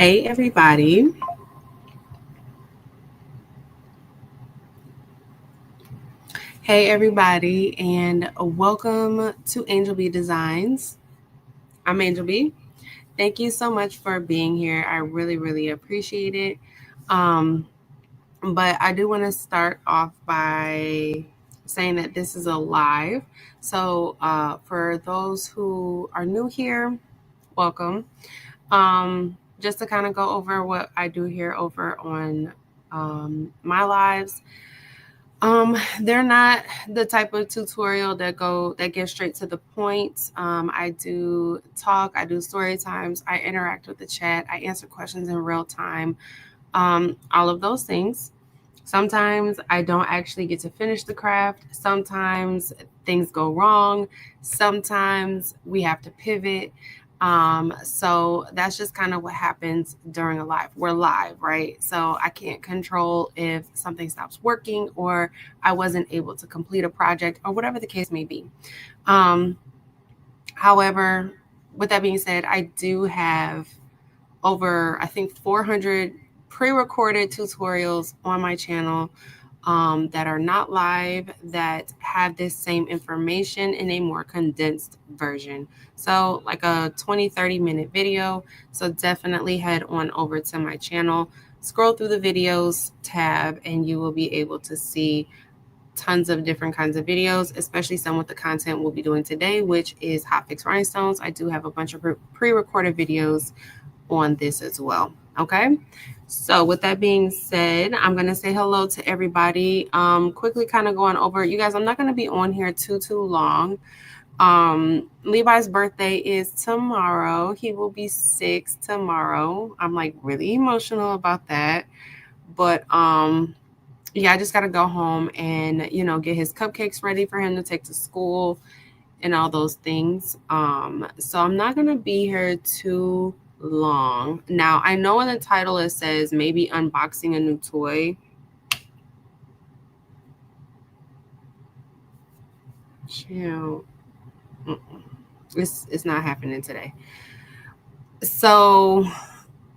Hey everybody. Hey everybody and welcome to Angel B Designs. I'm Angel B. Thank you so much for being here. I really appreciate it. Um, but I do want to start off by saying that this is a live. So for those who are new here, welcome. Just to kind of go over what I do here over on my lives. They're not the type of tutorial that gets straight to the point. I do talk, I do story times, I interact with the chat, I answer questions in real time, all of those things. Sometimes I don't actually get to finish the craft. Sometimes things go wrong. Sometimes we have to pivot. So that's just kind of what happens during a live. We're live, right? So I can't control if something stops working or I wasn't able to complete a project or whatever the case may be. However, with that being said, I do have over, I think, 400 pre-recorded tutorials on my channel that are not live, that have this same information in a more condensed version. So like a 20-30 minute video. So definitely head on over to my channel, scroll through the videos tab, and you will be able to see tons of different kinds of videos, especially some with the content we'll be doing today, which is hotfix rhinestones. I do have a bunch of pre-recorded videos on this as well. Okay. So with that being said, I'm going to say hello to everybody. Quickly kind of going over, you guys, I'm not going to be on here too long. Levi's birthday is tomorrow. He will be 6 tomorrow. I'm like really emotional about that. But yeah, I just got to go home and, get his cupcakes ready for him to take to school and all those things. So I'm not going to be here too long. Now, I know in the title it says maybe unboxing a new toy. Chill. It's not happening today. So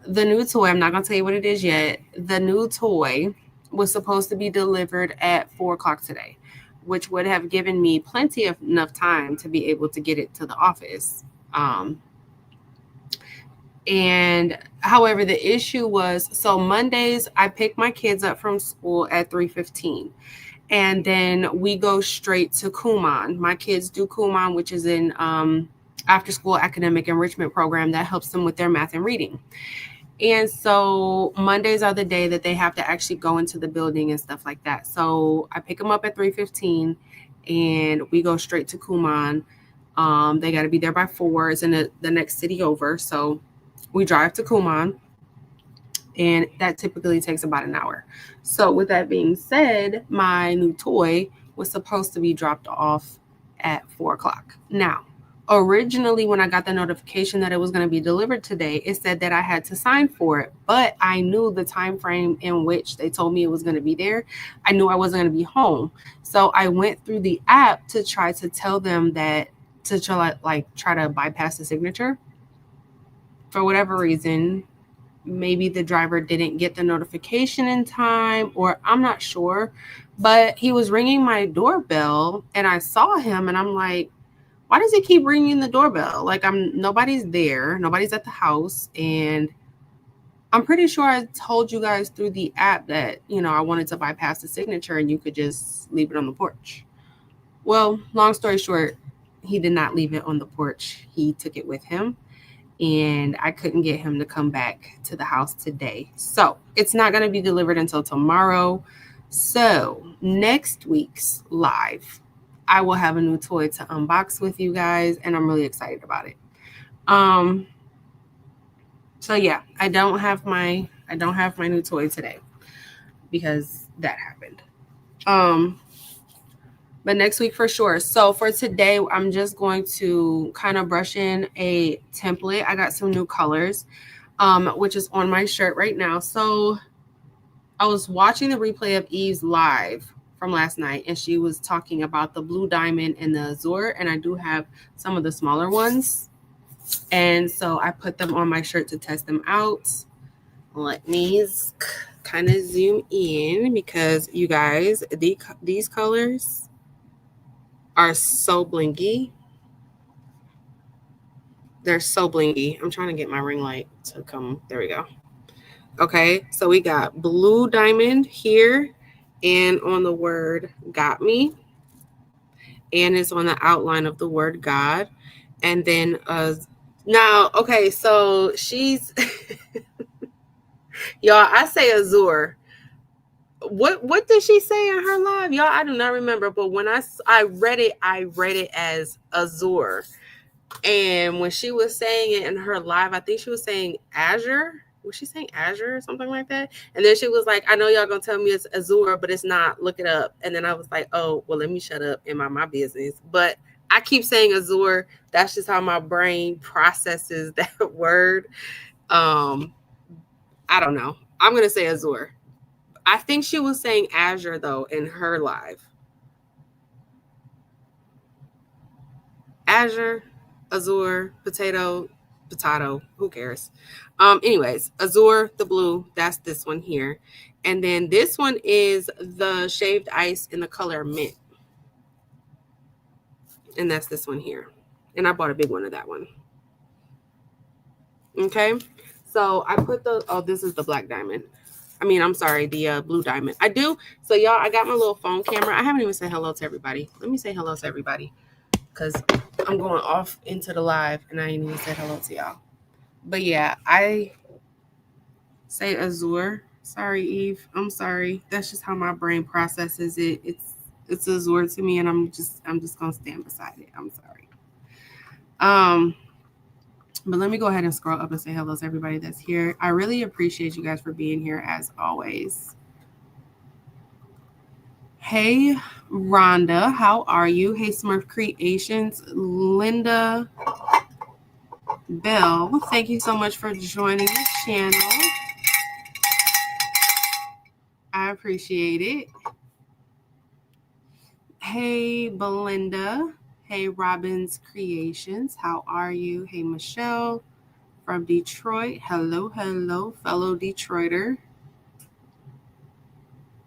the new toy, I'm not going to tell you what it is yet. The new toy was supposed to be delivered at 4 o'clock today, which would have given me plenty of enough time to be able to get it to the office. And however, the issue was, so Mondays, I pick my kids up from school at 3:15. And then we go straight to Kuman. My kids do Kuman, which is an after school academic enrichment program that helps them with their math and reading. And so Mondays are the day that they have to actually go into the building and stuff like that. So I pick them up at 3:15 and we go straight to Kuman. They got to be there by 4. It's in the next city over. So we drive to Kuman, and that typically takes about an hour. So with that being said, my new toy was supposed to be dropped off at 4 o'clock. Now, originally when I got the notification that it was going to be delivered today, it said that I had to sign for it, but I knew the time frame in which they told me it was going to be there. I knew I wasn't going to be home. So I went through the app to try to tell them that to try to bypass the signature. For whatever reason, maybe the driver didn't get the notification in time, or I'm not sure, but he was ringing my doorbell and I saw him and I'm like, why does he keep ringing the doorbell? Like nobody's there, nobody's at the house. And I'm pretty sure I told you guys through the app that, I wanted to bypass the signature and you could just leave it on the porch. Well, long story short, he did not leave it on the porch. He took it with him. And I couldn't get him to come back to the house today. So it's not going to be delivered until tomorrow. So next week's live, I will have a new toy to unbox with you guys, and I'm really excited about it. So yeah, I don't have my new toy today because that happened. But next week for sure. So for today, I'm just going to kind of brush in a template. I got some new colors, which is on my shirt right now. So I was watching the replay of Eve's live from last night, and she was talking about the blue diamond and the azure, and I do have some of the smaller ones. And so I put them on my shirt to test them out. Let me kind of zoom in because you guys, these colors are so blingy. They're so blingy. I'm trying to get my ring light to come. There we go. Okay, so we got blue diamond here and on the word got me. And it's on the outline of the word God. And then now, okay, so she's y'all, I say azure. What did she say in her live? Y'all, I do not remember, but when I read it as azure. And when she was saying it in her live, I think she was saying Azure. Was she saying Azure or something like that? And then she was like, I know y'all gonna tell me it's Azure, but it's not. Look it up. And then I was like, oh, well, let me shut up and mind my business. But I keep saying Azure. That's just how my brain processes that word. I don't know. I'm gonna say Azure. I think she was saying Azure though in her live. Azure, Azure, potato, who cares? Anyways, Azure, the blue, that's this one here. And then this one is the shaved ice in the color mint. And that's this one here. And I bought a big one of that one. Okay. So I put this is the black diamond. I'm sorry, the blue diamond. I do. So y'all, I got my little phone camera. I haven't even said hello to everybody. Let me say hello to everybody because I'm going off into the live and I ain't even said hello to y'all. But yeah, I say azure. Sorry, Eve. I'm sorry. That's just how my brain processes it. It's azure to me, and I'm just gonna stand beside it. I'm sorry. But let me go ahead and scroll up and say hello to everybody that's here. I really appreciate you guys for being here as always. Hey, Rhonda, how are you? Hey, Smurf Creations, Linda Bell, thank you so much for joining the channel. I appreciate it. Hey, Belinda. Hey, Robbins Creations. How are you? Hey, Michelle from Detroit. Hello, fellow Detroiter.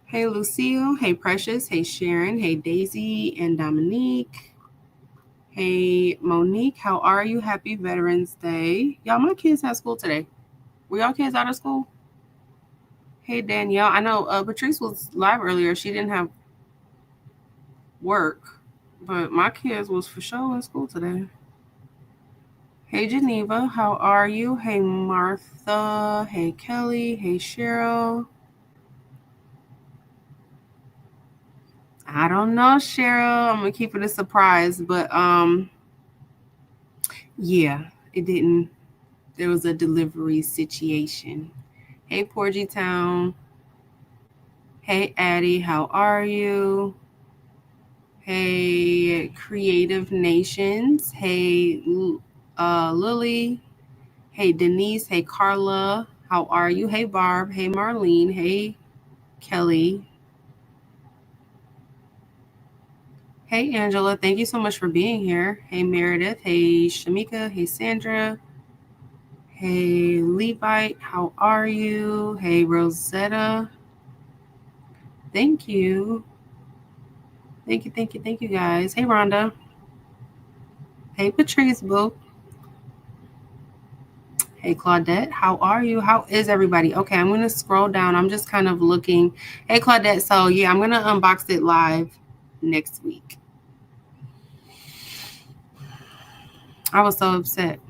Hey, Lucille. Hey, Precious. Hey, Sharon. Hey, Daisy and Dominique. Hey, Monique. How are you? Happy Veterans Day. Y'all, my kids have school today. Were y'all kids out of school? Hey, Danielle. I know Patrice was live earlier. She didn't have work, but my kids was for sure in school today. Hey, Geneva, how are you? Hey, Martha. Hey, Kelly. Hey, Cheryl. I don't know, Cheryl. I'm gonna keep it a surprise, but yeah, it didn't. There was a delivery situation. Hey, Porgy Town. Hey, Addie, how are you? Hey, Creative Nations. Hey, Lily. Hey, Denise. Hey, Carla. How are you? Hey, Barb. Hey, Marlene. Hey, Kelly. Hey, Angela. Thank you so much for being here. Hey, Meredith. Hey, Shamika. Hey, Sandra. Hey, Levite. How are you? Hey, Rosetta. Thank you. Thank you, guys. Hey, Rhonda. Hey, Patrice Boo. Hey, Claudette. How are you? How is everybody? Okay, I'm going to scroll down. I'm just kind of looking. Hey, Claudette. So, yeah, I'm going to unbox it live next week. I was so upset.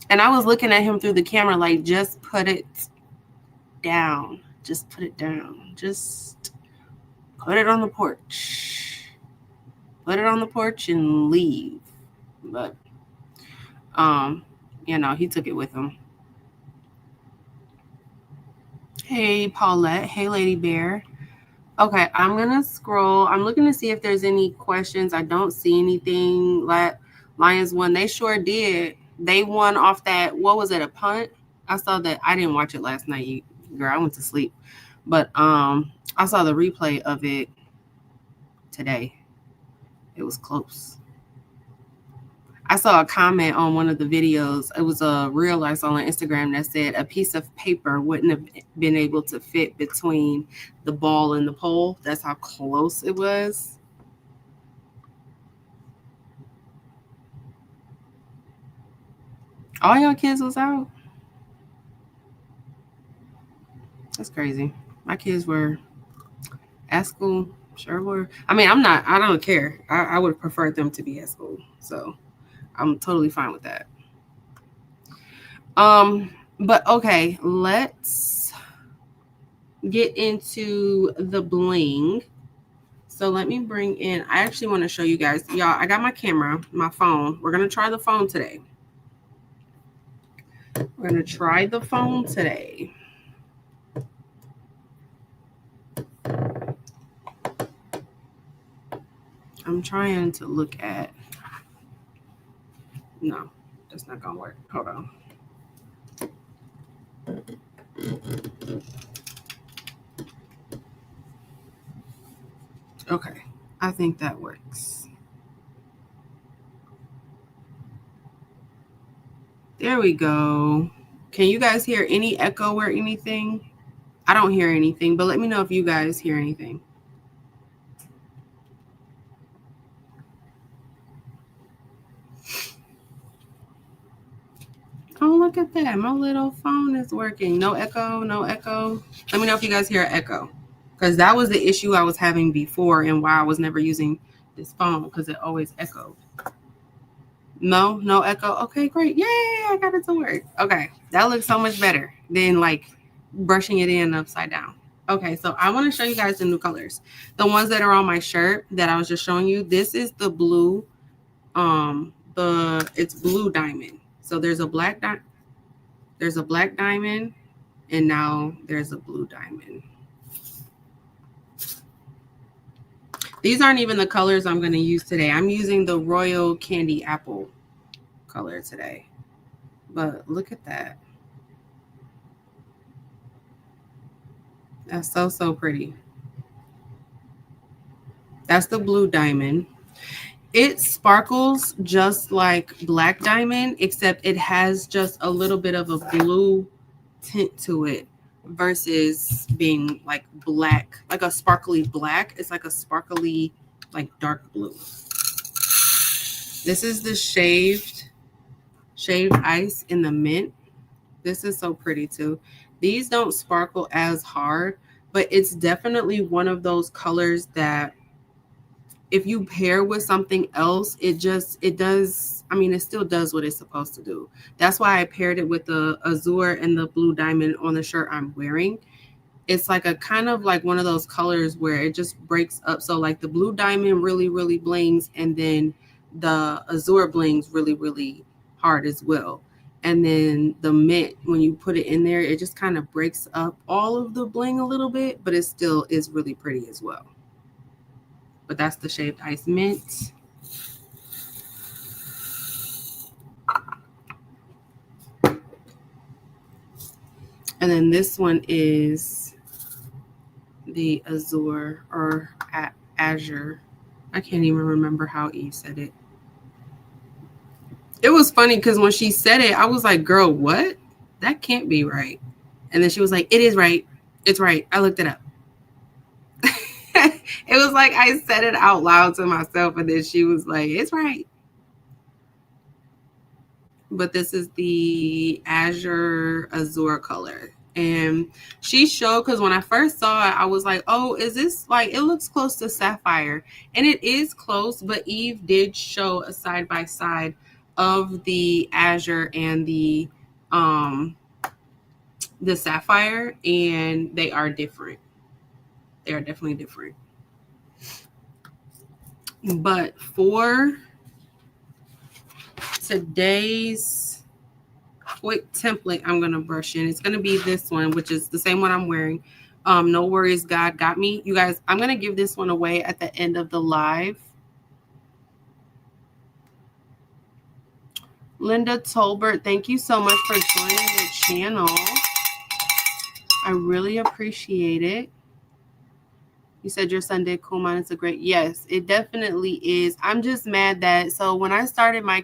And I was looking at him through the camera like, just put it down. Just put it down. Just put it on the porch. Put it on the porch and leave. But, he took it with him. Hey, Paulette. Hey, Lady Bear. Okay, I'm going to scroll. I'm looking to see if there's any questions. I don't see anything. Lions won. They sure did. They won off that, what was it, a punt? I saw that. I didn't watch it last night, girl. I went to sleep. But I saw the replay of it today. It was close. I saw a comment on one of the videos. It was a reel I saw on Instagram that said a piece of paper wouldn't have been able to fit between the ball and the pole. That's how close it was. All your kids was out. That's crazy. My kids were at school. Sure were. I mean, I don't care. I would have preferred them to be at school. So I'm totally fine with that. But okay, let's get into the bling. So let me bring in, I actually want to show you guys. Y'all, I got my camera, my phone. We're going to try the phone today. We're going to try the phone today. I'm trying to look at, no, that's not going to work. Hold on. Okay, I think that works. There we go. Can you guys hear any echo or anything? I don't hear anything, but let me know if you guys hear anything. Oh, look at that. My little phone is working. No echo, no echo. Let me know if you guys hear echo. Because that was the issue I was having before and why I was never using this phone, because it always echoed. No echo. Okay, great. Yay, I got it to work. Okay, that looks so much better than like brushing it in upside down. Okay, so I want to show you guys the new colors. The ones that are on my shirt that I was just showing you. This is the blue. It's blue diamond. So there's a black diamond, and now there's a blue diamond. These aren't even the colors I'm going to use today. I'm using the Royal Candy Apple color today. But look at that. That's so pretty. That's the blue diamond. It sparkles just like black diamond, except it has just a little bit of a blue tint to it versus being like black, like a sparkly black. It's like a sparkly, like dark blue. This is the shaved ice in the mint. This is so pretty too. These don't sparkle as hard, but it's definitely one of those colors that if you pair with something else, it does. I mean, it still does what it's supposed to do. That's why I paired it with the azure and the blue diamond on the shirt I'm wearing. It's like a kind of like one of those colors where it just breaks up. So like the blue diamond really, really blings, and then the azure blings really, really hard as well. And then the mint, when you put it in there, it just kind of breaks up all of the bling a little bit, but it still is really pretty as well. But that's the shaved ice mint. And then this one is the azure or azure. I can't even remember how Eve said it. It was funny because when she said it, I was like, girl, what? That can't be right. And then she was like, it is right. It's right. I looked it up. It was like I said it out loud to myself, and then she was like, it's right. But this is the azure color. And she showed, because when I first saw it, I was like, oh, is this like, it looks close to sapphire. And it is close, but Eve did show a side by side of the azure and the sapphire, and they are different. They are definitely different. But for today's quick template, I'm going to brush in. It's going to be this one, which is the same one I'm wearing. No worries, God got me. You guys, I'm going to give this one away at the end of the live. Linda Tolbert, thank you so much for joining the channel. I really appreciate it. You said your son did Kuman. It's a great, yes, it definitely is. I'm just mad that, so when I started my,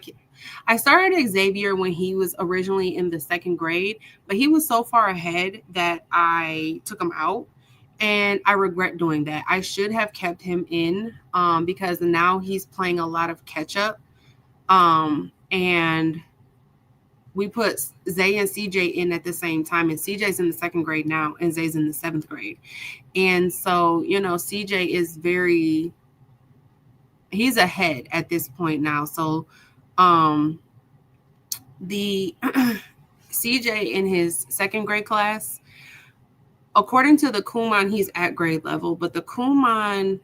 I started Xavier when he was originally in the second grade, but he was so far ahead that I took him out. And I regret doing that. I should have kept him in because now he's playing a lot of catch up. And we put Zay and CJ in at the same time, and CJ's in the second grade now, and Zay's in the seventh grade. And so, CJ is he's ahead at this point now. So, the CJ in his second grade class, according to the Kuman, he's at grade level, but the Kuman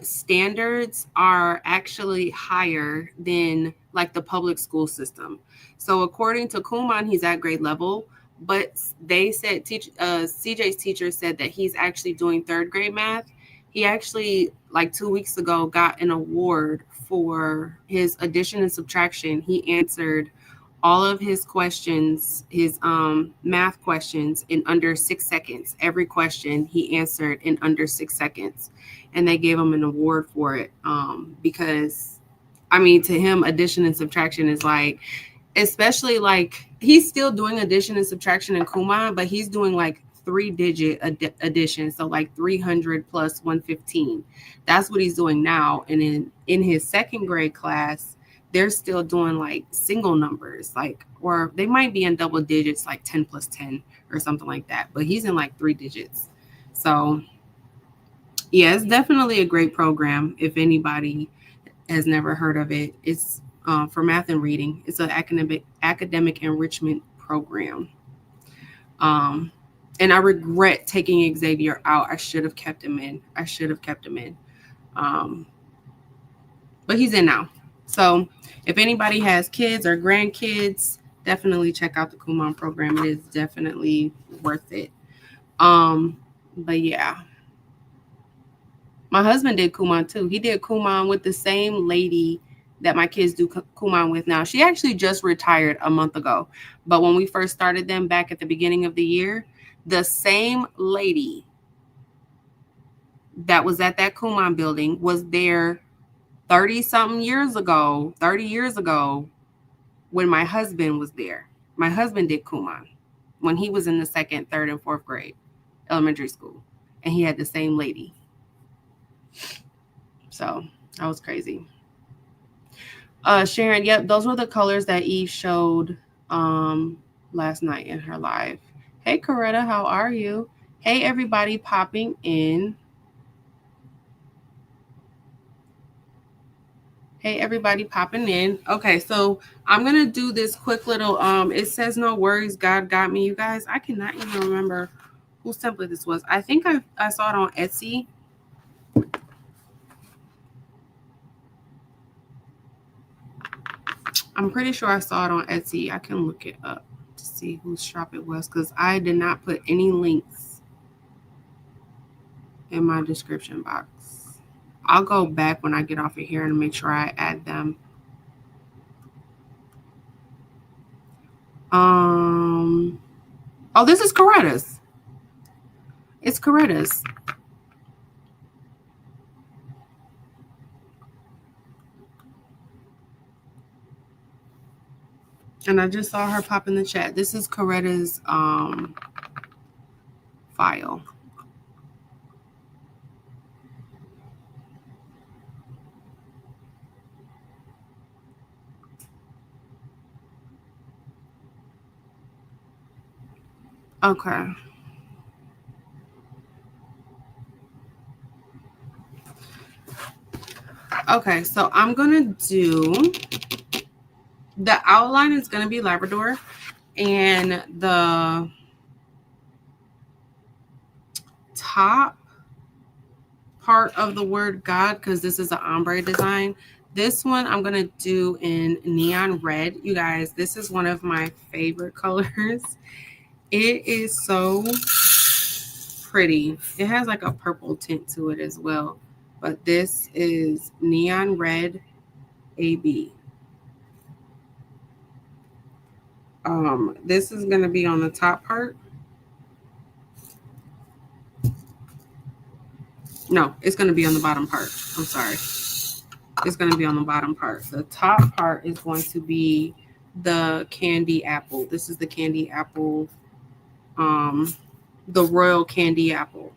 standards are actually higher than like the public school system. So according to Kuman, he's at grade level, but they said CJ's teacher said that he's actually doing third grade math. He actually, like 2 weeks ago, got an award for his addition and subtraction. He answered all of his questions, his math questions, in under 6 seconds. Every question he answered in under 6 seconds. And they gave him an award for it because, to him, addition and subtraction is like, especially like, he's still doing addition and subtraction in Kuman, but he's doing like 3-digit addition. So like 300 plus 115. That's what he's doing now. And in his second grade class, they're still doing like single numbers, like, or they might be in double digits, like 10 plus 10 or something like that. But he's in like 3 digits. So yeah, it's definitely a great program. If anybody has never heard of it, it's for math and reading. It's an academic enrichment program. And I regret taking Xavier out. I should have kept him in. But he's in now. So if anybody has kids or grandkids, definitely check out the Kuman program. It is definitely worth it. But yeah. My husband did Kuman too. He did Kuman with the same lady that my kids do Kuman with now. She actually just retired a month ago. But when we first started them back at the beginning of the year, the same lady that was at that Kuman building was there 30 years ago when my husband was there. My husband did Kuman when he was in the second, third, and fourth grade elementary school. And he had the same lady. So that was crazy. Sharon, yep, those were the colors that Eve showed last night in her live. Hey, Coretta, how are you? Hey, everybody popping in. Okay, so I'm going to do this quick little, it says no worries, God got me. You guys, I cannot even remember whose template this was. I think I saw it on Etsy. I'm pretty sure I saw it on Etsy. I can look it up to see whose shop it was because I did not put any links in my description box. I'll go back when I get off of here and make sure I add them. Oh, this is Coretta's. It's Coretta's. And I just saw her pop in the chat. This is Coretta's file. Okay. Okay, so I'm going to do, the outline is going to be Labrador, and the top part of the word God, because this is an ombre design, this one I'm going to do in neon red. You guys, this is one of my favorite colors. It is so pretty. It has like a purple tint to it as well. But this is neon red AB. This is going to be on the top part. No, it's going to be on the bottom part. I'm sorry. It's going to be on the bottom part. The top part is going to be the candy apple. This is the candy apple, the royal candy apple.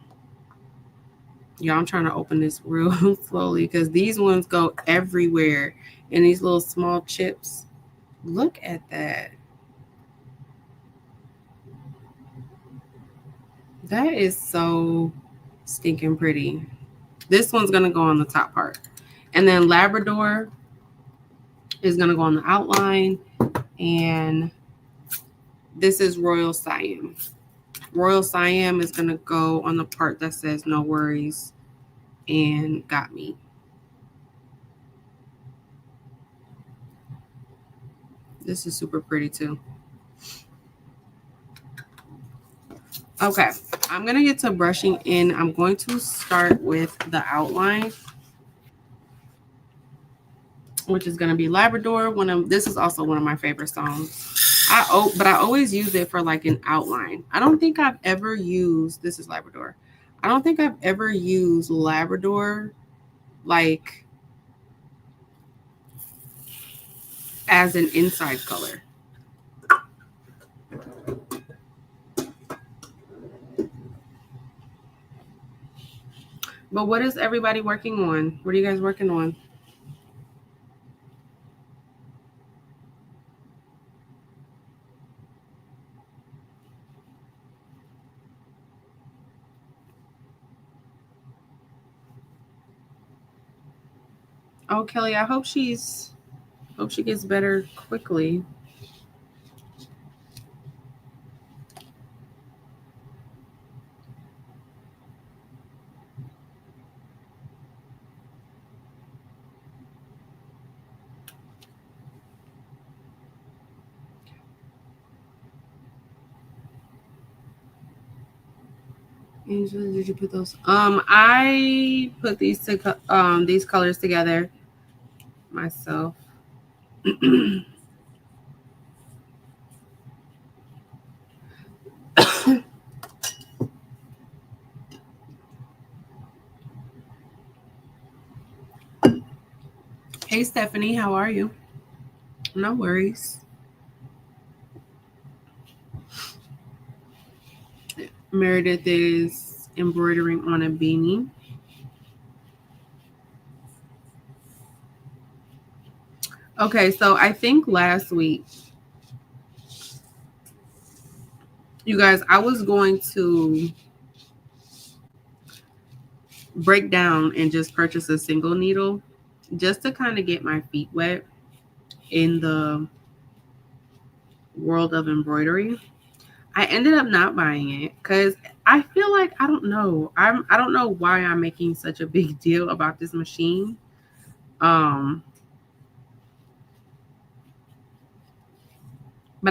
Yeah, I'm trying to open this real slowly because these ones go everywhere in these little small chips. Look at that. That is so stinking pretty. This one's going to go on the top part. And then Labrador is going to go on the outline. And this is Royal Siam. Royal Siam is going to go on the part that says no worries and got me. This is super pretty too. Okay, I'm going to get to brushing in. I'm going to start with the outline, which is going to be Labrador. This is also one of my favorite songs. But I always use it for like an outline. I don't think I've ever used, this is Labrador. I don't think I've ever used Labrador like as an inside color. But what is everybody working on? What are you guys working on? Oh, Kelly, I hope she gets better quickly. Angela, did you put those? I put these colors together myself. Hey, Stephanie, how are you? No worries. Meredith is embroidering on a beanie. Okay, so I think last week, you guys, I was going to break down and just purchase a single needle just to kind of get my feet wet in the world of embroidery. I ended up not buying it because I feel like I don't know. I don't know why I'm making such a big deal about this machine. But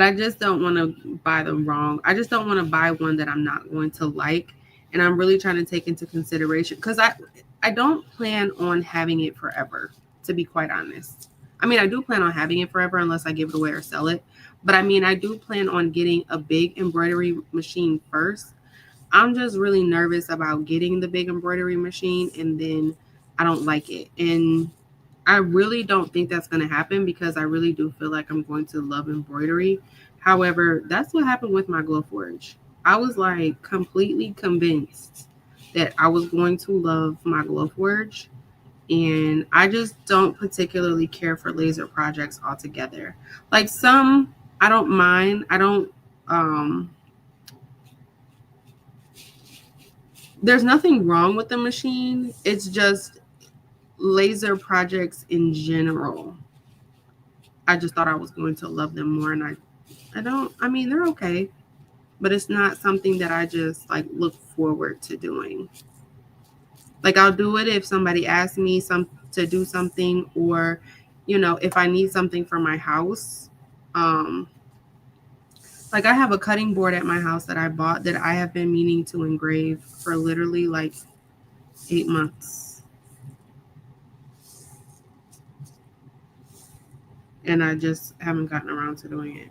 I just don't want to buy them wrong. I just don't want to buy one that I'm not going to like. And I'm really trying to take into consideration because I don't plan on having it forever, to be quite honest. I mean, I do plan on having it forever unless I give it away or sell it. But I mean, I do plan on getting a big embroidery machine first. I'm just really nervous about getting the big embroidery machine and then I don't like it. And I really don't think that's going to happen because I really do feel like I'm going to love embroidery. However, that's what happened with my Glowforge. I was like completely convinced that I was going to love my Glowforge. And I just don't particularly care for laser projects altogether. Like some, I don't mind. There's nothing wrong with the machine. It's just laser projects in general. I just thought I was going to love them more, and I mean, they're okay, but it's not something that I just like look forward to doing. Like I'll do it if somebody asks me to do something, or if I need something for my house. Like I have a cutting board at my house that I bought that I have been meaning to engrave for literally like 8 months. And I just haven't gotten around to doing it.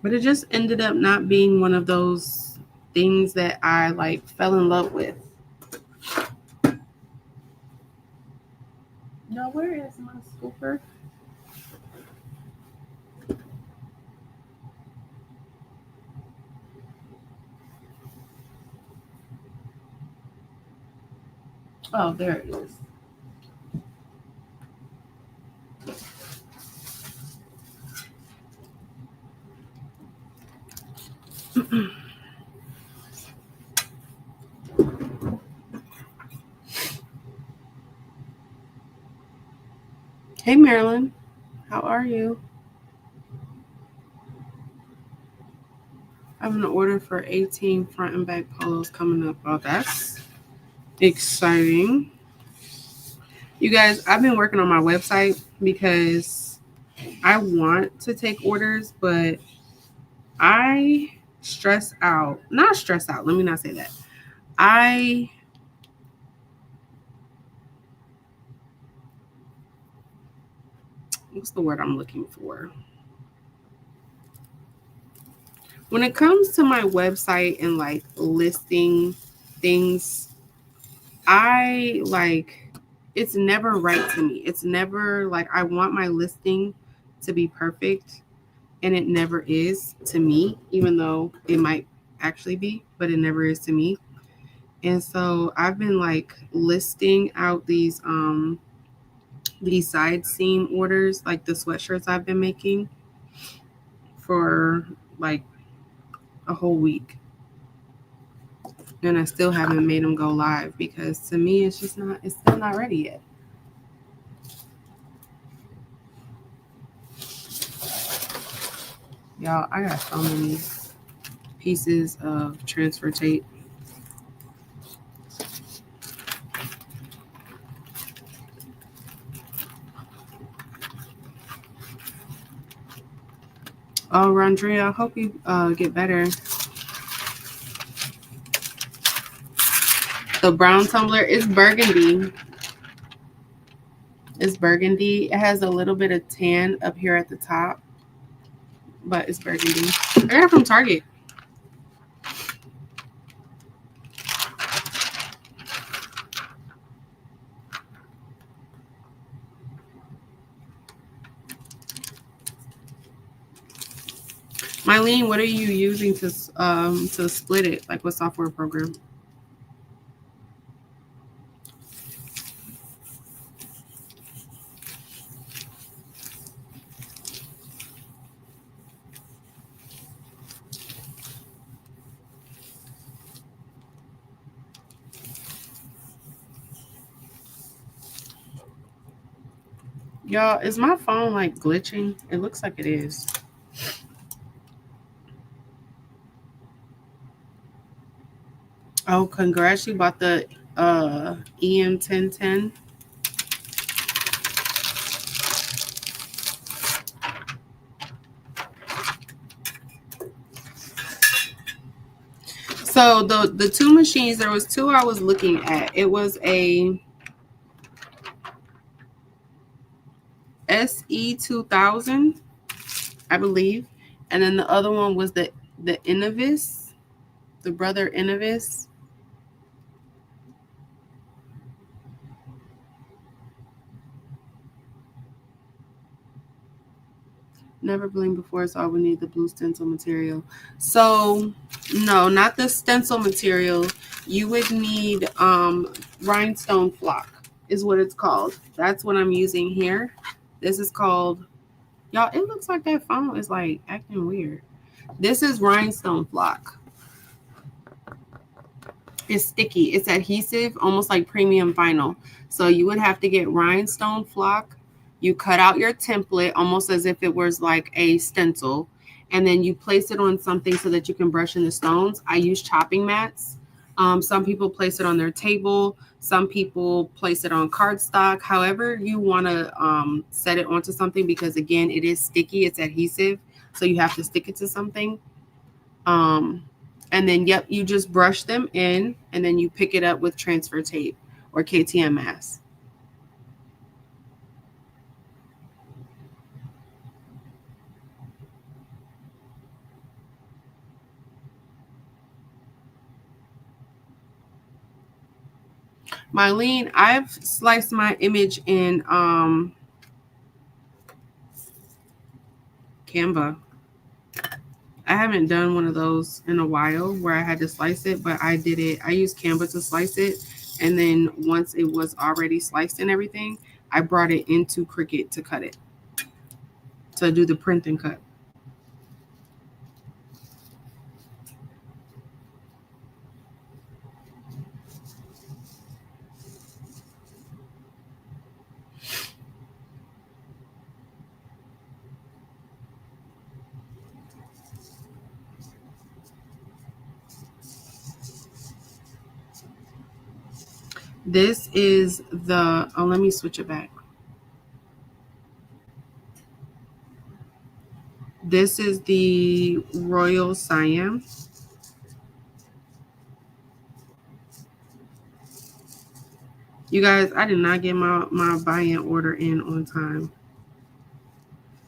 But it just ended up not being one of those things that I like fell in love with. No, where is my scooper? Oh, there it is. Hey, Marilyn. How are you? I have an order for 18 front and back polos coming up. Oh, that's exciting. You guys, I've been working on my website because I want to take orders, but I stress out. Not stress out. Let me not say that. What's the word I'm looking for? When it comes to my website and like listing things, I like it's never right to me. It's never like I want my listing to be perfect, and it never is to me, even though it might actually be, but it never is to me. And so I've been like listing out these side seam orders, like the sweatshirts I've been making for like a whole week. And I still haven't made them go live because to me it's just not it's still not ready yet. Y'all, I got so many pieces of transfer tape. Oh, Rondrea, I hope you get better. The brown tumbler is burgundy. It's burgundy. It has a little bit of tan up here at the top, but it's burgundy. I got it from Target. Mylene, what are you using to split it? Like what software program? Y'all, is my phone like glitching? It looks like it is. Oh, congrats! You bought the EM1010. So the two machines, there was two I was looking at. It was a SE2000, I believe, and then the other one was the Innovis, the brother Innovis. Never Bling before, so I would need the blue stencil material. So no, not the stencil material. You would need rhinestone flock is what it's called. That's what I'm using here. This is called, y'all, it looks like that phone is like acting weird. This is rhinestone flock. It's sticky. It's adhesive, almost like premium vinyl. So you would have to get rhinestone flock. You cut out your template almost as if it was like a stencil, and then you place it on something so that you can brush in the stones. I use chopping mats. Some people place it on their table. Some people place it on cardstock. However you want to set it onto something, because again, it is sticky. It's adhesive, so you have to stick it to something. And then, yep, you just brush them in, and then you pick it up with transfer tape or KTM mask. Mylene, I've sliced my image in Canva. I haven't done one of those in a while where I had to slice it, but I did it. I used Canva to slice it. And then once it was already sliced and everything, I brought it into Cricut to cut it, to do the print and cut. This is the, oh, let me switch it back. This is the Royal Siam. You guys, I did not get my buy-in order in on time.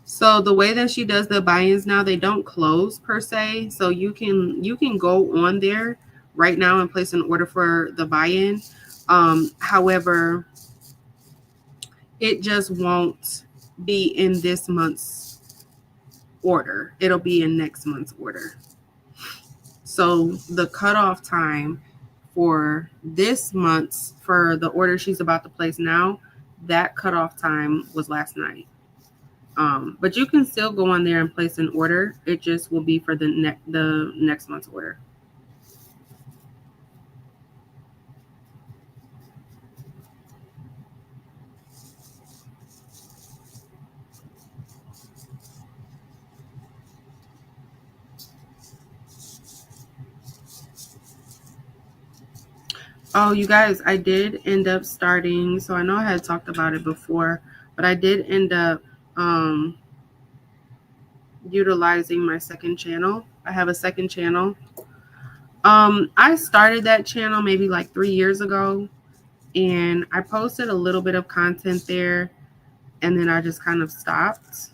So the way that she does the buy-ins now, they don't close per se. So you can go on there right now and place an order for the buy-in. However, it just won't be in this month's order. It'll be in next month's order. So the cutoff time for this month's, for the order she's about to place now, that cutoff time was last night. But you can still go on there and place an order. It just will be for the next month's order. Oh, you guys, I did end up starting. So I know I had talked about it before, but I did end up utilizing my second channel. I have a second channel. I started that channel maybe like 3 years ago, and I posted a little bit of content there, and then I just kind of stopped.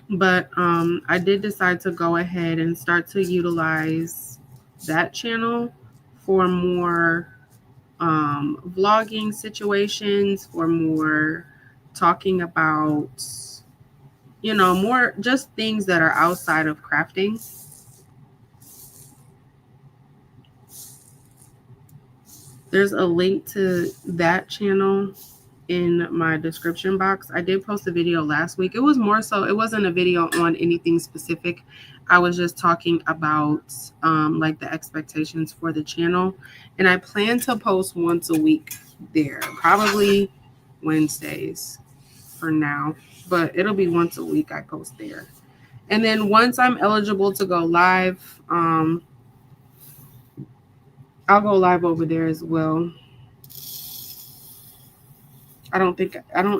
But I did decide to go ahead and start to utilize that channel for more vlogging situations, for more talking about, you know, more just things that are outside of crafting. There's a link to that channel in my description box. I did post a video last week. It was more so, it wasn't a video on anything specific. I was just talking about like the expectations for the channel. And I plan to post once a week there, probably Wednesdays for now, but it'll be once a week I post there. And then once I'm eligible to go live, I'll go live over there as well. I don't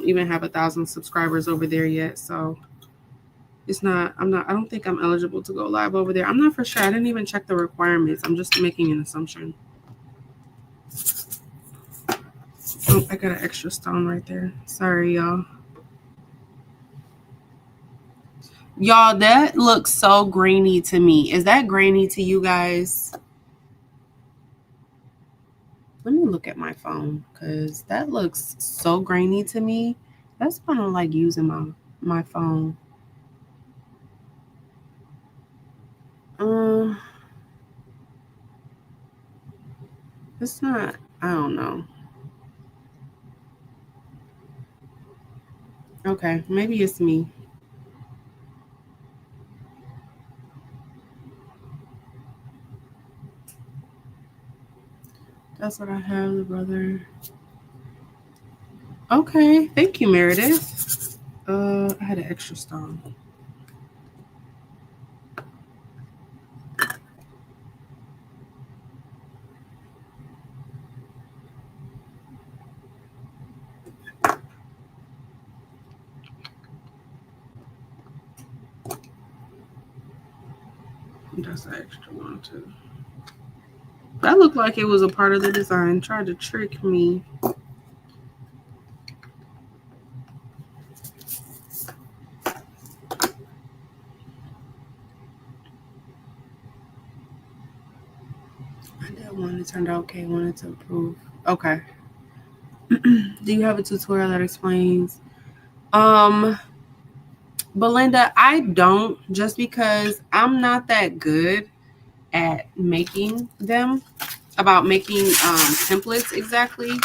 even have 1,000 subscribers over there yet. So I don't think I'm eligible to go live over there. I'm not for sure. I didn't even check the requirements. I'm just making an assumption. Oh, I got an extra stone right there. Sorry, y'all. Y'all, that looks so grainy to me. Is that grainy to you guys? Let me look at my phone because that looks so grainy to me. That's kind of like using my phone. It's not, I don't know. Okay, maybe it's me. That's what I have, brother. Okay, thank you, Meredith. I had an extra stone. That's an extra one too. That looked like it was a part of the design. Tried to trick me. I did one that turned out okay. Wanted to improve. Okay. Do you have a tutorial that explains? Belinda, I don't, just because I'm not that good at making them, about making templates exactly.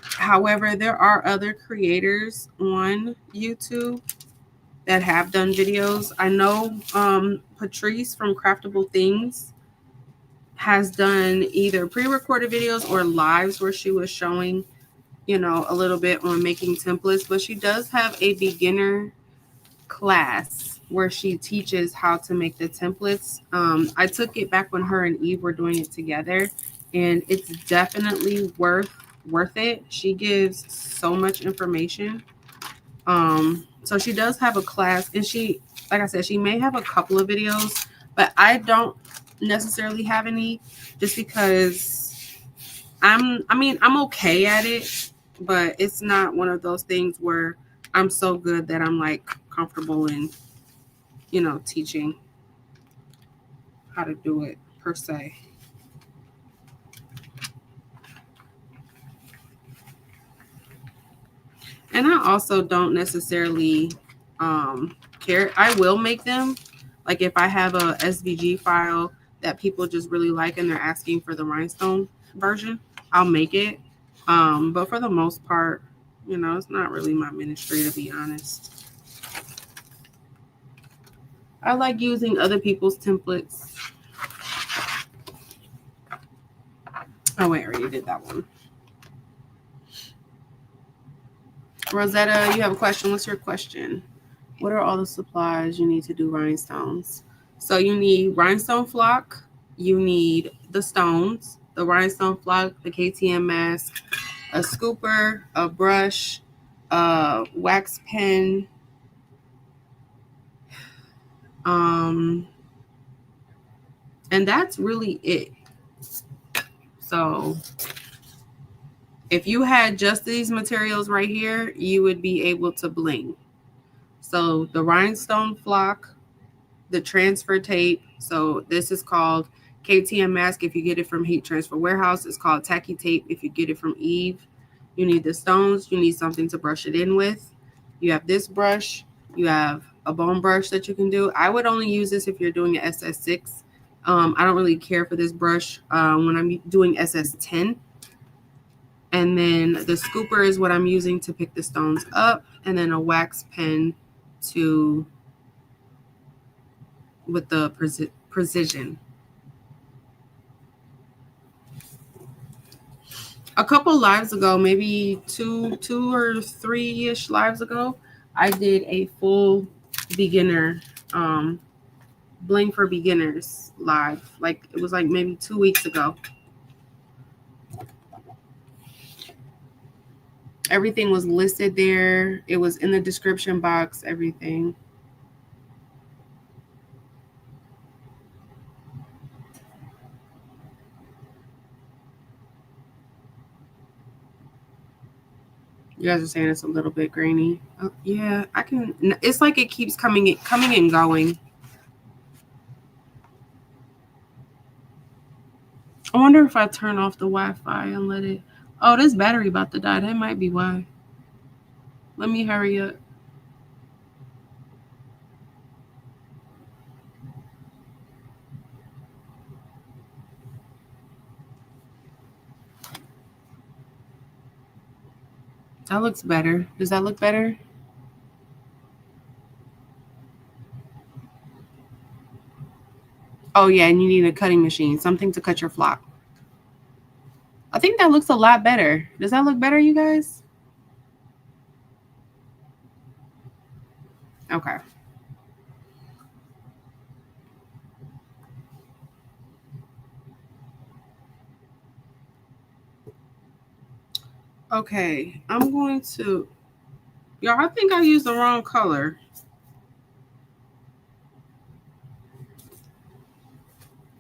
However, there are other creators on YouTube that have done videos. I know Patrice from Craftable Things has done either pre-recorded videos or lives where she was showing, you know, a little bit on making templates, but she does have a beginner class where she teaches how to make the templates. I took it back when her and Eve were doing it together, and it's definitely worth it. She gives so much information. So she does have a class, and she, like I said, she may have a couple of videos, but I don't necessarily have any, just because I'm okay at it, but it's not one of those things where I'm so good that I'm like comfortable in, you know, teaching how to do it per se. And I also don't necessarily care. I will make them. Like if I have a SVG file that people just really like and they're asking for the rhinestone version, I'll make it. But for the most part, you know, it's not really my ministry, to be honest. I like using other people's templates. Oh wait, I already did that one. Rosetta, you have a question. What's your question? What are all the supplies you need to do rhinestones? So you need rhinestone flock, you need the stones, the rhinestone flock, the KTM mask, a scooper, a brush, a wax pen, um, and that's really it. So if you had just these materials right here, you would be able to bling. So the rhinestone flock, the transfer tape. So this is called KTM mask if you get it from Heat Transfer Warehouse. It's called tacky tape if you get it from Eve. You need the stones. You need something to brush it in with. You have this brush. You have a bone brush that you can do. I would only use this if you're doing an SS6. I don't really care for this brush when I'm doing SS10. And then the scooper is what I'm using to pick the stones up. And then a wax pen to with the precision. A couple lives ago, maybe two or three-ish lives ago, I did a full beginner bling for beginners live. Like it was like maybe 2 weeks ago. Everything was listed there. It was in the description box, everything. You guys are saying it's a little bit grainy. Oh, yeah, I can. It's like it keeps coming and going. I wonder if I turn off the Wi-Fi and let it. Oh, this battery about to die. That might be why. Let me hurry up. That looks better. Does that look better? Oh, yeah, and you need a cutting machine, something to cut your flock. I think that looks a lot better. Does that look better, you guys? Okay. Okay, I'm going to... Y'all, I think I used the wrong color.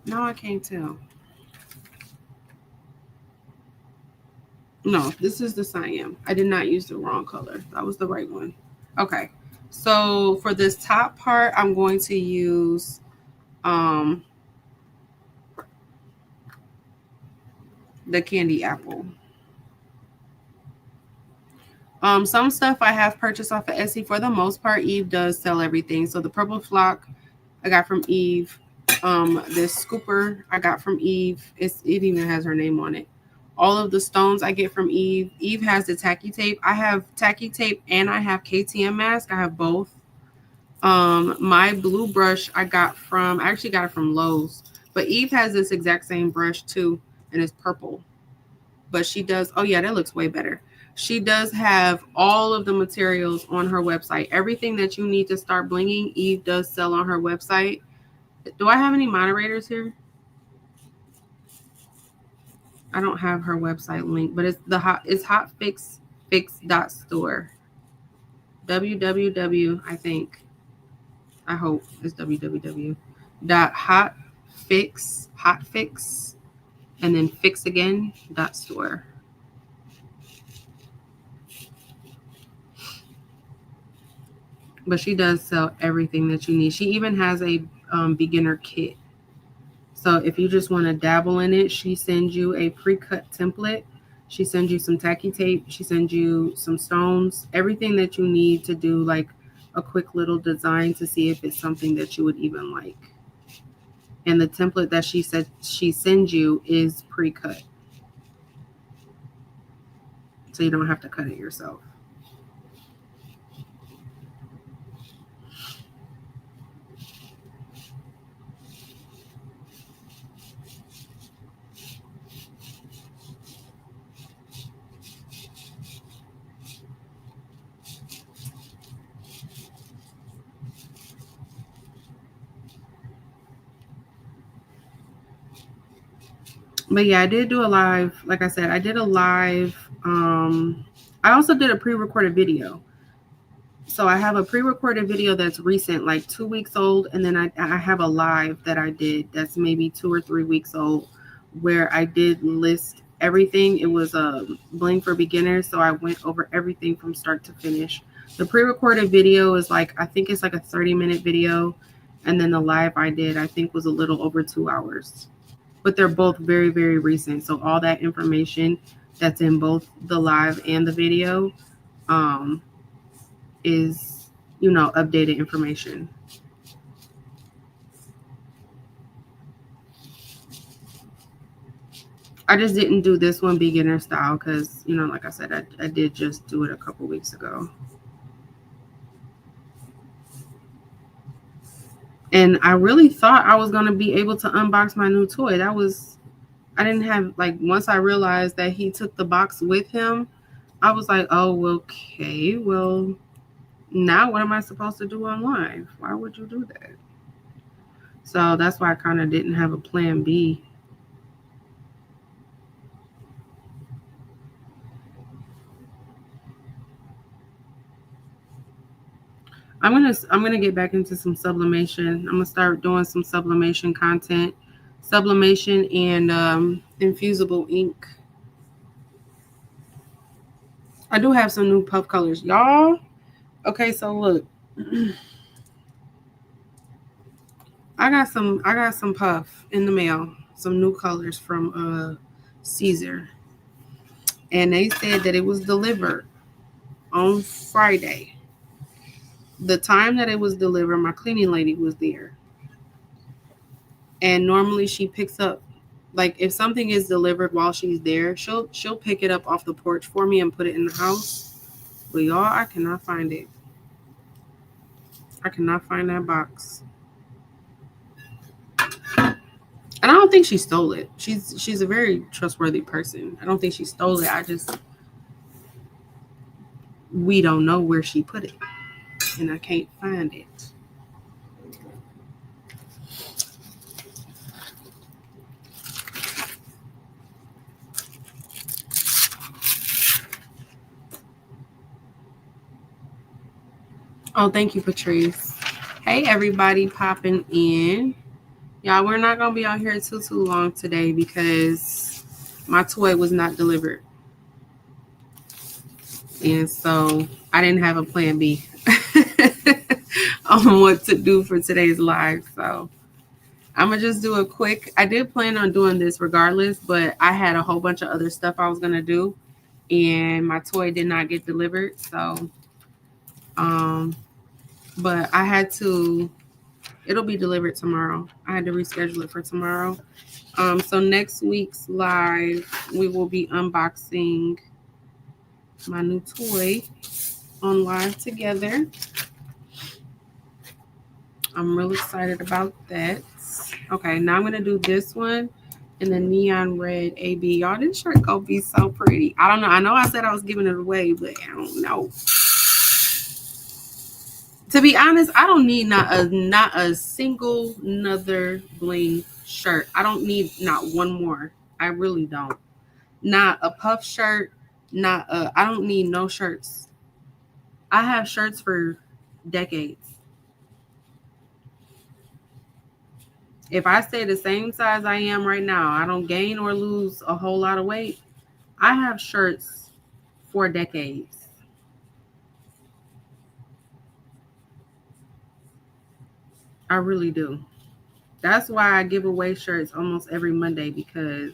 No, I can't tell. No, this is the cyan. I did not use the wrong color. That was the right one. Okay. So for this top part, I'm going to use the candy apple. Some stuff I have purchased off of Etsy. For the most part, Eve does sell everything. So the purple flock I got from Eve. This scooper I got from Eve. It even has her name on it. All of the stones I get from Eve. Eve has the tacky tape. I have tacky tape and I have KTM mask. I have both. My blue brush I actually got it from Lowe's. But Eve has this exact same brush too, and it's purple. But she does, oh yeah, that looks way better. She does have all of the materials on her website. Everything that you need to start blinging, Eve does sell on her website. Do I have any moderators here? I don't have her website link, but it's hotfix.store. www, I think. I hope it's www. Hotfix, and then fix again .store. But she does sell everything that you need. She even has a beginner kit. So if you just want to dabble in it, she sends you a pre-cut template. She sends you some tacky tape. She sends you some stones, everything that you need to do like a quick little design to see if it's something that you would even like. And the template that she said she sends you is pre-cut. So you don't have to cut it yourself. But yeah, I did do a live. Like I said, I did a live. I also did a pre-recorded video. So I have a pre-recorded video that's recent, like 2 weeks old. And then I have a live that I did that's maybe 2 or 3 weeks old where I did list everything. It was a Bling for beginners. So I went over everything from start to finish. The pre-recorded video is like, I think it's like a 30-minute video. And then the live I did, I think was a little over 2 hours. But they're both very, very recent. So all that information that's in both the live and the video is, updated information. I just didn't do this one beginner style because, like I said, I did just do it a couple weeks ago. And I really thought I was going to be able to unbox my new toy. I didn't have, once I realized that he took the box with him, I was like, oh, okay, well, now what am I supposed to do on live? Why would you do that? So that's why I kind of didn't have a plan B. I'm gonna get back into some sublimation. I'm gonna start doing some sublimation content, sublimation and infusible ink. I do have some new puff colors, y'all. Okay, so look, I got some puff in the mail, some new colors from Siser, and they said that it was delivered on Friday. The time that it was delivered, my cleaning lady was there. And normally she picks up, like if something is delivered while she's there, she'll pick it up off the porch for me and put it in the house. But y'all, I cannot find it. I cannot find that box. And I don't think she stole it. She's a very trustworthy person. I don't think she stole it. We don't know where she put it. And I can't find it. Oh, thank you, Patrice. Hey, everybody popping in. Y'all, we're not going to be out here too long today because my toy was not delivered. And so I didn't have a plan B on what to do for today's live. So I'm gonna just do a quick. I did plan on doing this regardless, but I had a whole bunch of other stuff I was gonna do, and my toy did not get delivered. So, but I had to. It'll be delivered tomorrow. I had to reschedule it for tomorrow. So next week's live, we will be unboxing my new toy on live together. I'm really excited about that. Okay, now I'm gonna do this one in the neon red AB. Y'all, this shirt gonna be so pretty. I don't know. I know I said I was giving it away, but I don't know. To be honest, I don't need not a single another bling shirt. I don't need not one more. I really don't. Not a puff shirt. Not a. I don't need no shirts. I have shirts for decades. If I stay the same size I am right now, I don't gain or lose a whole lot of weight. I have shirts for decades. I really do. That's why I give away shirts almost every Monday because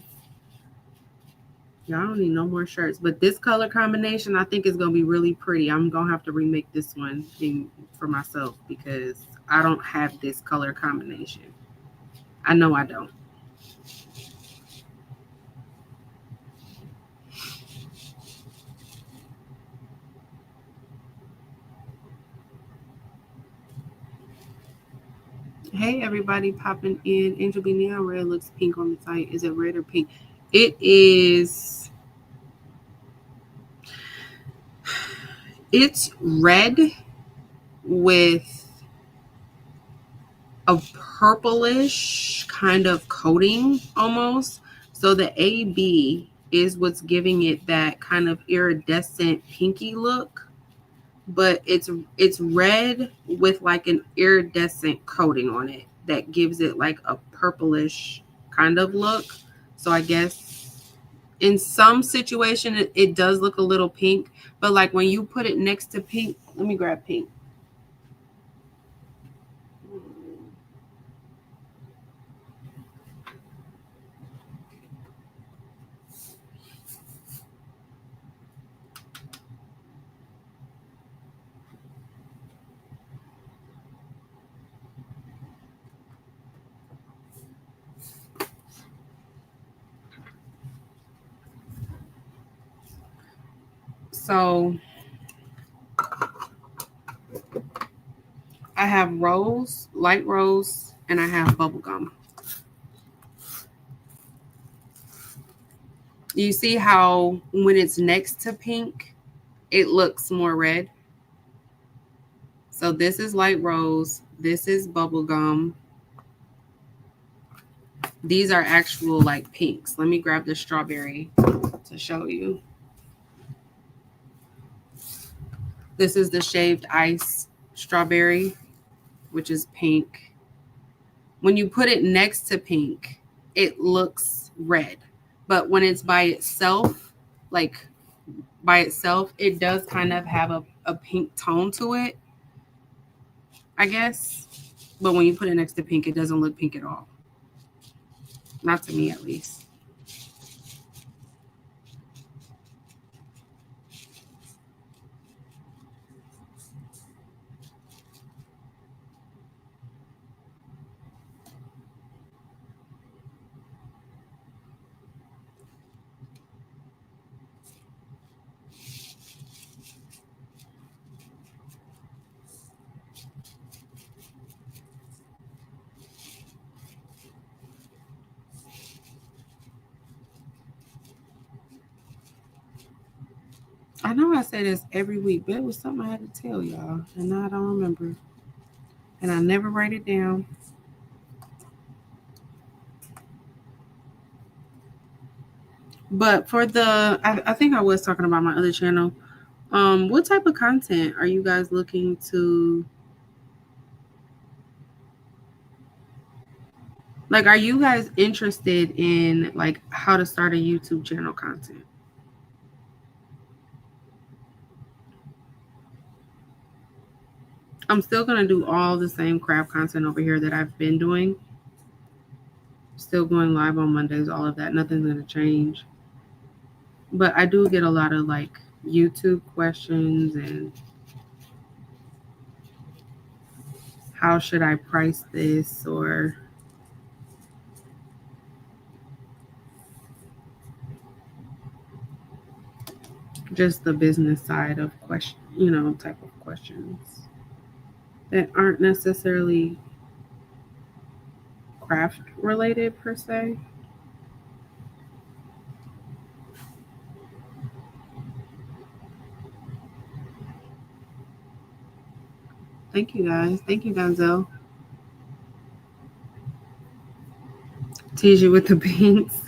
y'all don't need no more shirts. But this color combination, I think is gonna be really pretty. I'm gonna have to remake this one for myself because I don't have this color combination. I know I don't. Hey everybody popping in. Angel B Neon Red looks pink on the site. Is it red or pink? It is. It's red with a purplish kind of coating almost. So the AB is what's giving it that kind of iridescent pinky look, but it's red with like an iridescent coating on it that gives it like a purplish kind of look. So I guess in some situation it does look a little pink, but like when you put it next to pink, let me grab pink. So I have rose, light rose, and I have bubblegum. You see how when it's next to pink, it looks more red? So this is light rose, this is bubblegum. These are actual like pinks. Let me grab the strawberry to show you. This is the shaved ice strawberry, which is pink. When you put it next to pink, it looks red. But when it's by itself, like by itself, it does kind of have a pink tone to it, I guess. But when you put it next to pink, it doesn't look pink at all. Not to me, at least. I know I say this every week, but it was something I had to tell y'all, and now I don't remember. And I never write it down. But for I think I was talking about my other channel. What type of content are you guys looking to? Like, are you guys interested in like how to start a YouTube channel content? I'm still gonna do all the same craft content over here that I've been doing. Still going live on Mondays, all of that. Nothing's going to change. But I do get a lot of like YouTube questions and how should I price this, or just the business side of question, type of questions that aren't necessarily craft related per se. Thank you guys. Thank you, Denzel. Tease you with the pinks.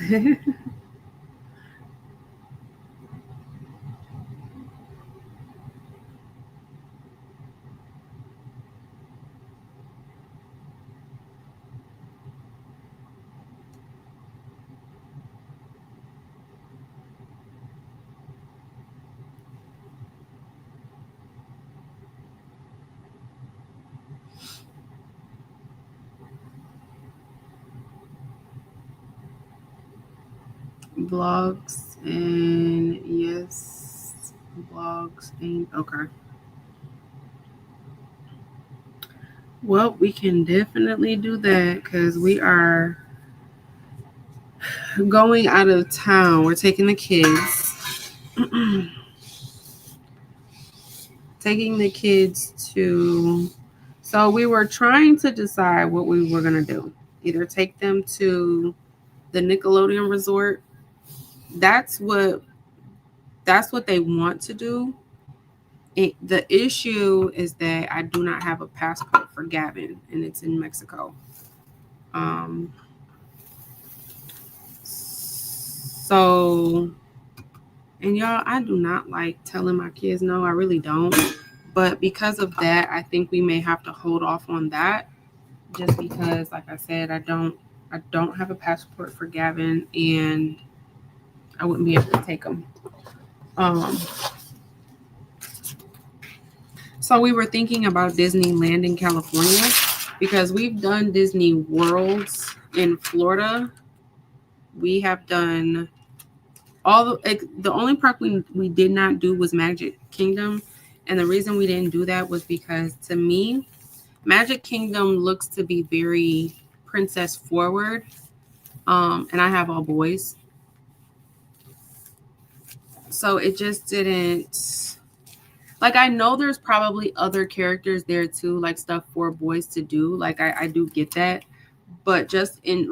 Blogs and yes, blogs and okay. Well, we can definitely do that because we are going out of town. We're taking the kids. Taking the kids to. So we were trying to decide what we were going to do. Either take them to the Nickelodeon resort. That's what they want to do. The issue is that I do not have a passport for Gavin, and it's in Mexico. So, and y'all, I do not like telling my kids no. I really don't. But because of that, I think we may have to hold off on that, just because, like I said, I don't have a passport for Gavin, and I wouldn't be able to take him. So we were thinking about Disneyland in California because we've done Disney Worlds in Florida. We have done the only park we did not do was Magic Kingdom. And the reason we didn't do that was because, to me, Magic Kingdom looks to be very princess forward. And I have all boys. So it just didn't, like, I know there's probably other characters there too, like stuff for boys to do. Like I do get that. But just in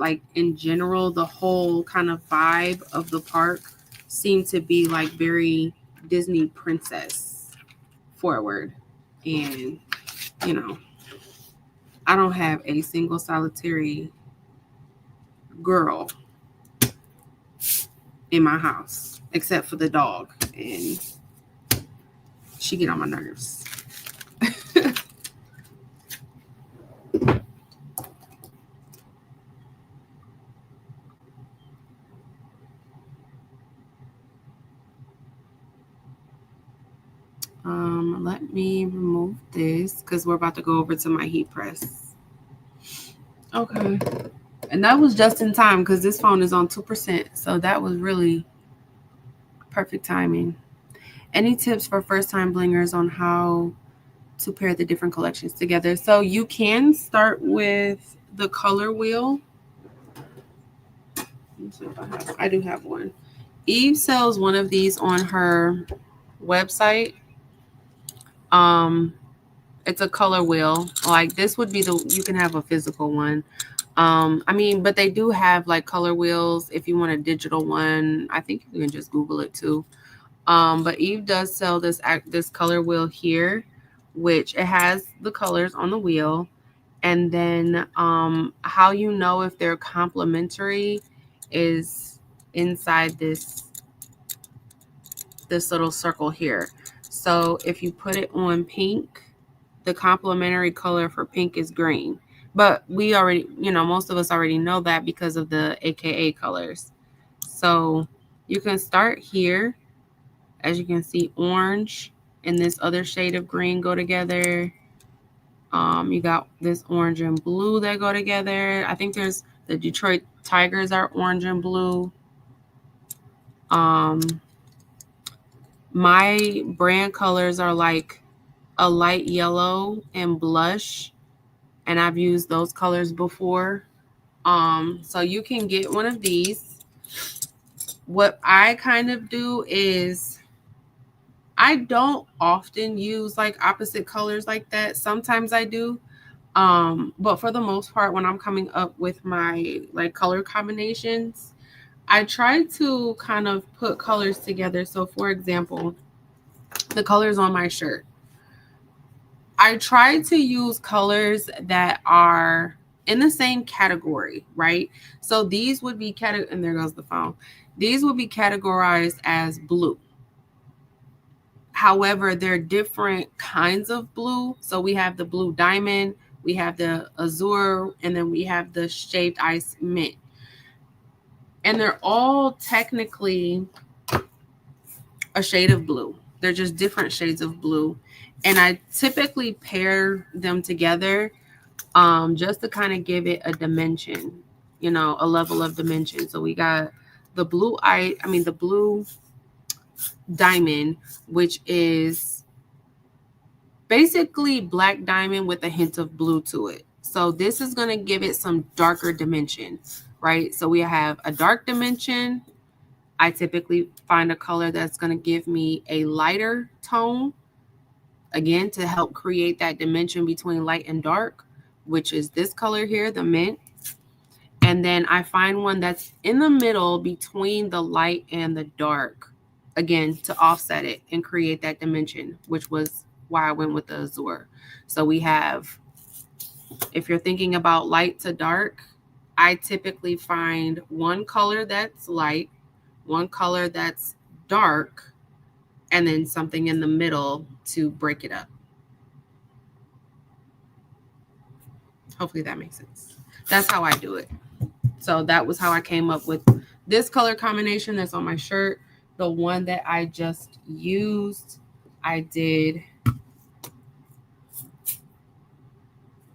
general, the whole kind of vibe of the park seemed to be like very Disney princess forward. And, I don't have a single solitary girl in my house except for the dog, and she get on my nerves. Let me remove this because we're about to go over to my heat press. Okay. And that was just in time because this phone is on 2%. So that was really perfect timing. Any tips for first-time blingers on how to pair the different collections together? So you can start with the color wheel. Let's see if I do have one. Eve sells one of these on her website. It's a color wheel. Like this would be you can have a physical one. But they do have like color wheels if you want a digital one. I think you can just Google it too. But Eve does sell this color wheel here, which it has the colors on the wheel. And then how you know if they're complementary is inside this little circle here. So if you put it on pink, the complementary color for pink is green. But we already, most of us already know that because of the AKA colors. So you can start here. As you can see, orange and this other shade of green go together. You got this orange and blue that go together. I think there's The Detroit Tigers are orange and blue. My brand colors are like a light yellow and blush, and I've used those colors before. So you can get one of these. What I kind of do is I don't often use like opposite colors like that. Sometimes I do. But for the most part, when I'm coming up with my like color combinations, I try to kind of put colors together. So for example, the colors on my shirt, I try to use colors that are in the same category, right? So these would be and there goes the phone. These would be categorized as blue. However, they're different kinds of blue. So we have the blue diamond, we have the azure, and then we have the shaved ice mint. And they're all technically a shade of blue. They're just different shades of blue. And I typically pair them together just to kind of give it a dimension, you know, a level of dimension. So we got the the blue diamond, which is basically black diamond with a hint of blue to it. So this is going to give it some darker dimension, right? So we have a dark dimension. I typically find a color that's going to give me a lighter tone, again, to help create that dimension between light and dark, which is this color here, the mint. And then I find one that's in the middle between the light and the dark, again, to offset it and create that dimension, which was why I went with the azure. So we have, if you're thinking about light to dark, I typically find one color that's light, one color that's dark, and then something in the middle to break it up. Hopefully that makes sense. That's how I do it. So that was how I came up with this color combination that's on my shirt. The one that I just used, I did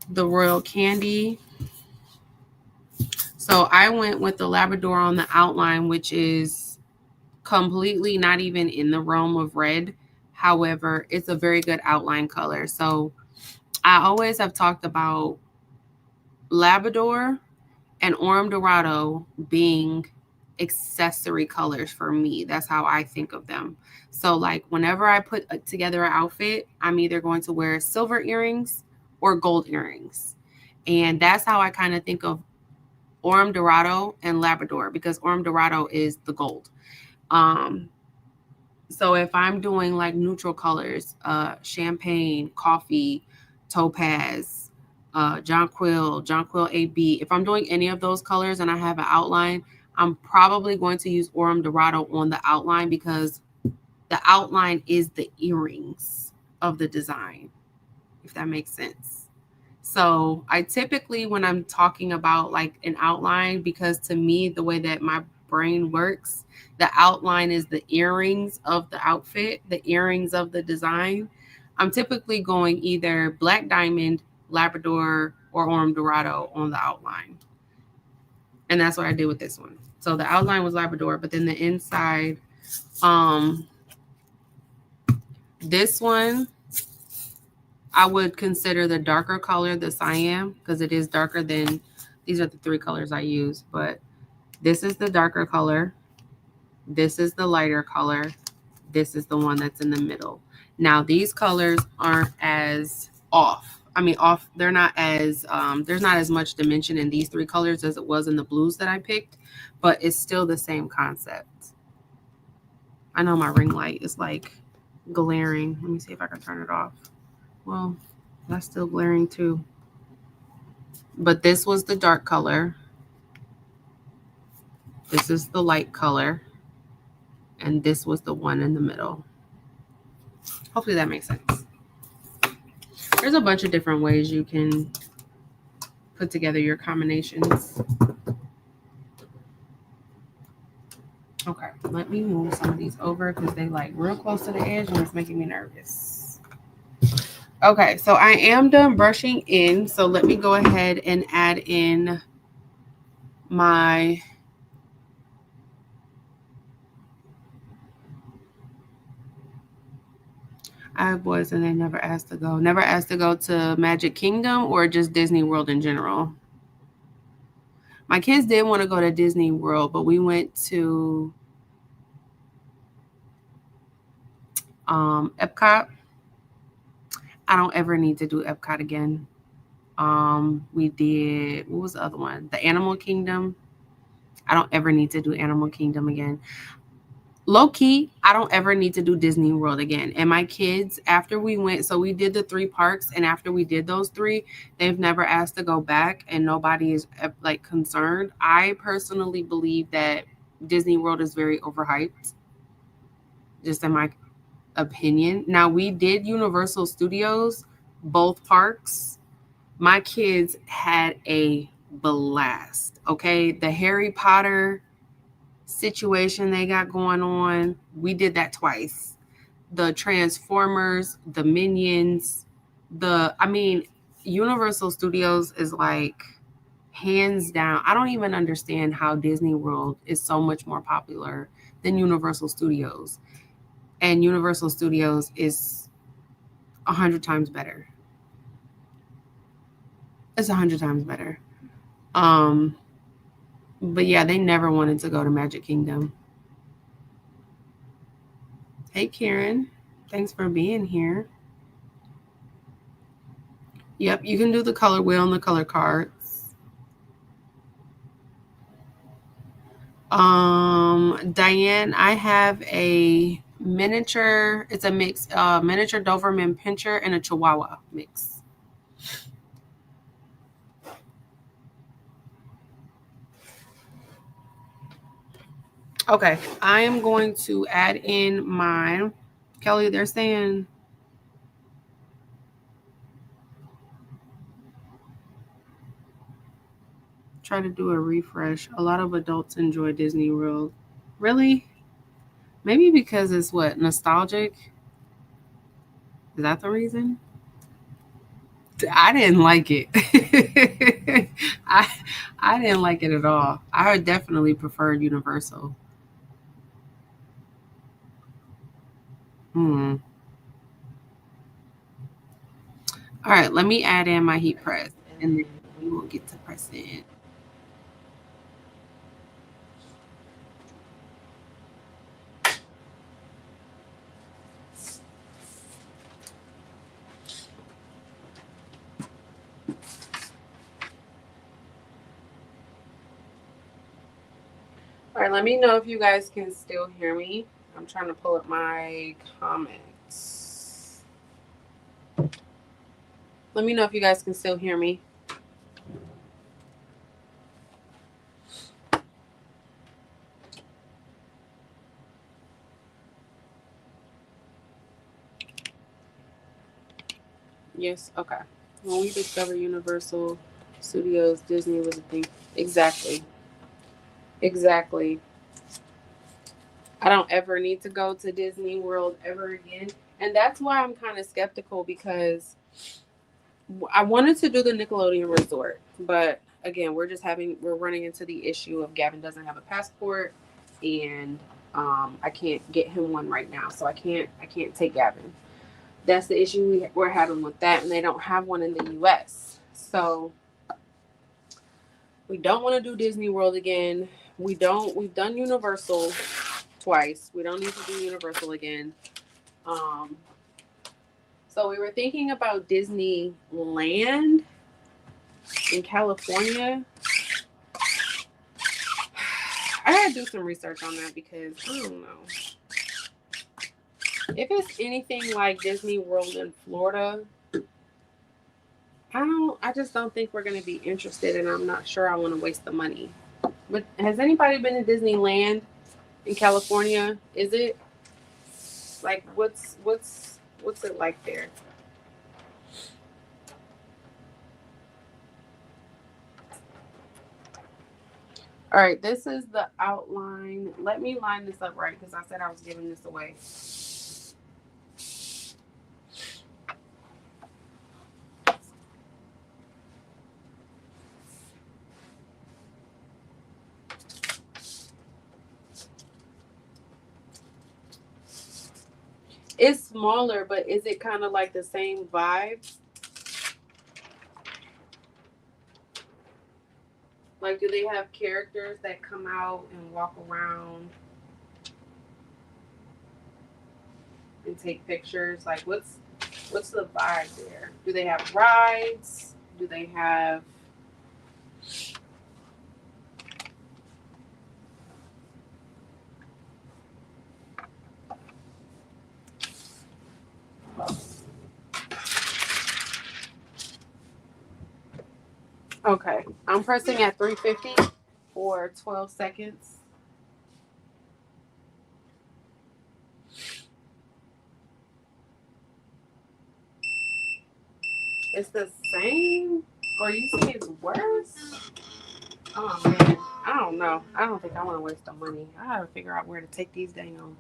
the Royal Candy. So I went with the Labrador on the outline, which is completely not even in the realm of red. However, it's a very good outline color. So I always have talked about Labrador and Orem Dorado being accessory colors for me. That's how I think of them. So like whenever I put together an outfit, I'm either going to wear silver earrings or gold earrings. And that's how I kind of think of Orem Dorado and Labrador, because Orem Dorado is the gold. So if I'm doing like neutral colors, champagne, coffee, topaz, Jonquil AB, if I'm doing any of those colors and I have an outline, I'm probably going to use Orem Dorado on the outline, because the outline is the earrings of the design, if that makes sense. So I typically, when I'm talking about like an outline, because to me, the way that my brain works, the outline is the earrings of the outfit, the earrings of the design. I'm typically going either black diamond, Labrador, or Orem Dorado on the outline. And that's what I did with this one. So the outline was Labrador, but then the inside, this one, I would consider the darker color the cyan, because it is darker than, these are the three colors I use, but this is the darker color. This is the lighter color. This is the one that's in the middle. Now these colors aren't as off. I mean, off, they're not as, there's not as much dimension in these three colors as it was in the blues that I picked, but it's still the same concept. I know my ring light is like glaring. Let me see if I can turn it off. Well, that's still glaring too. But this was the dark color. This is the light color. And this was the one in the middle. Hopefully that makes sense. There's a bunch of different ways you can put together your combinations. Okay, let me move some of these over because they like real close to the edge and it's making me nervous. Okay, so I am done brushing in. So let me go ahead and add in my I have boys and they never asked to go. Never asked to go to Magic Kingdom or just Disney World in general. My kids did want to go to Disney World, but we went to Epcot. I don't ever need to do Epcot again. We did, what was the other one? The Animal Kingdom. I don't ever need to do Animal Kingdom again. Low key, I don't ever need to do Disney World again. And my kids, after we went, so we did the 3 parks, and after we did those 3, they've never asked to go back, and nobody is like concerned. I personally believe that Disney World is very overhyped, just in my opinion. Now, we did Universal Studios, both parks. My kids had a blast. Okay, the Harry Potter situation they got going on, we did that twice. The Transformers, the Minions, Universal Studios is like hands down. I don't even understand how Disney World is so much more popular than Universal Studios. And Universal Studios is 100 times better. It's 100 times better. But yeah, they never wanted to go to Magic Kingdom. Hey, Karen. Thanks for being here. Yep, you can do the color wheel and the color cards. Diane, I have a miniature, it's a mix, miniature Doberman Pinscher and a Chihuahua mix. Okay, I am going to add in my, Kelly, they're saying, try to do a refresh. A lot of adults enjoy Disney World. Really? Maybe because it's what, nostalgic? Is that the reason? I didn't like it. I didn't like it at all. I definitely preferred Universal. All right, let me add in my heat press, and then we will get to pressing. All right, let me know if you guys can still hear me. I'm trying to pull up my comments. Let me know if you guys can still hear me. Yes, okay. When we discovered Universal Studios, Disney was a thing. Exactly. Exactly. I don't ever need to go to Disney World ever again. And that's why I'm kind of skeptical, because I wanted to do the Nickelodeon Resort, but again, we're running into the issue of Gavin doesn't have a passport, and I can't get him one right now, so I can't take Gavin. That's the issue we're having with that, and they don't have one in the U.S. So we don't want to do Disney World again. We've done Universal twice. We don't need to do Universal again. So we were thinking about Disneyland in California. I had to do some research on that because I don't know. If it's anything like Disney World in Florida, I just don't think we're gonna be interested, and I'm not sure I want to waste the money. But has anybody been to Disneyland in California? Is it like what's it like there? All right, this is the outline. Let me line this up right, because I said I was giving this away. It's smaller, but is it kind of like the same vibe? Like, do they have characters that come out and walk around and take pictures? Like, what's the vibe there? Do they have rides? Do they have Okay, I'm pressing at 350 for 12 seconds. It's the same? Or you think it's worse? Oh man, I don't know. I don't think I want to waste the money. I gotta figure out where to take these dang on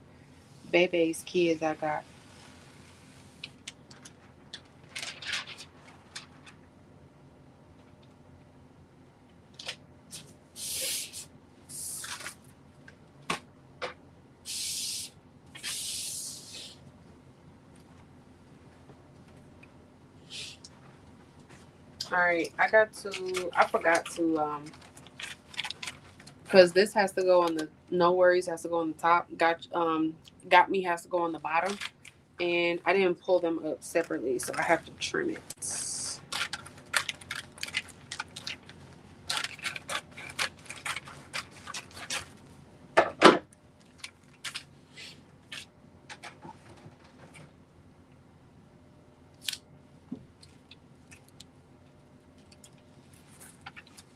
baby's kids I got. All right, I forgot to because this has to go on the no worries has to go on the top. Got me has to go on the bottom, and I didn't pull them up separately, so I have to trim it.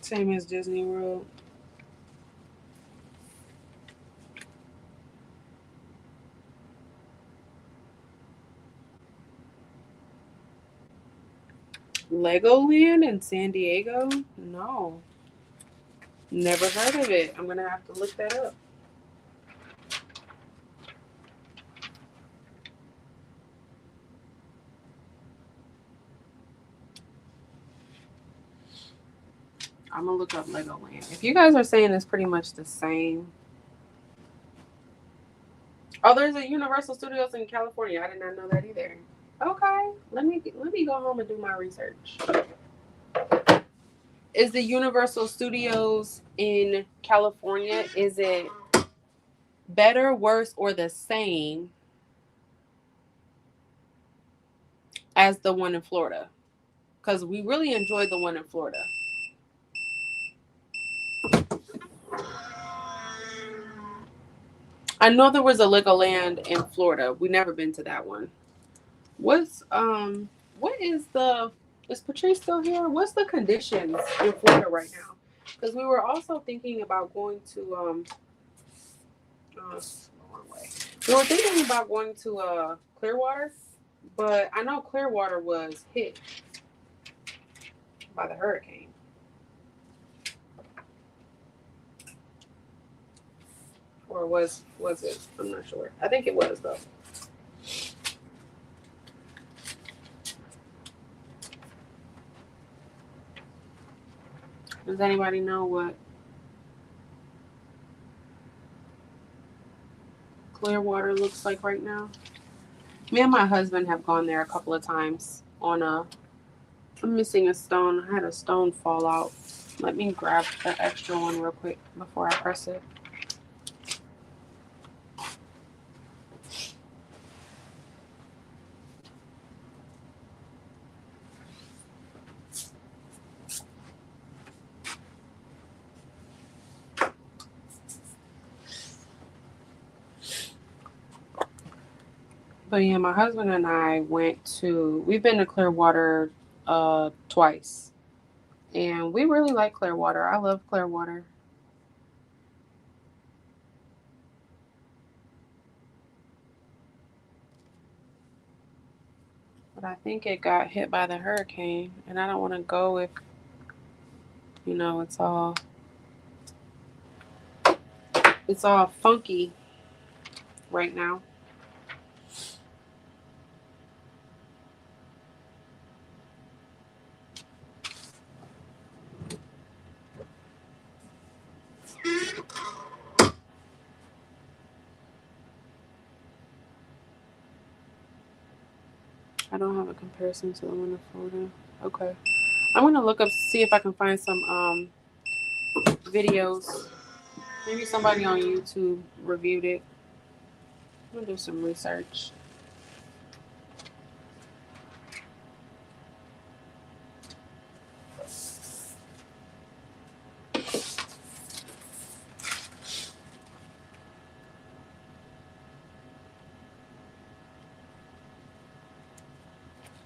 Same as Disney World. Legoland in San Diego? No. Never heard of it. I'm gonna have to look that up. I'm gonna look up Legoland. If you guys are saying it's pretty much the same. Oh, there's a Universal Studios in California. I did not know that either. Okay. Let me go home and do my research. Is the Universal Studios in California, is it better, worse, or the same as the one in Florida? Because we really enjoyed the one in Florida. I know there was a Legoland in Florida. We never been to that one. What's what is Patrice still here? What's the conditions in Florida right now? Because we were also thinking about going to wrong way. We were thinking about going to Clearwater, but I know Clearwater was hit by the hurricane. Or was it? I'm not sure. I think it was though. Does anybody know what Clearwater looks like right now? Me and my husband have gone there a couple of times on a I'm missing a stone. I had a stone fall out. Let me grab the extra one real quick before I press it. But yeah, my husband and I we've been to Clearwater twice. And we really like Clearwater. I love Clearwater. But I think it got hit by the hurricane, and I don't want to go if it's all funky right now. don't have a comparison to the one in the photo. Okay. I'm gonna look up, see if I can find some videos. Maybe somebody on YouTube reviewed it. I'm gonna do some research.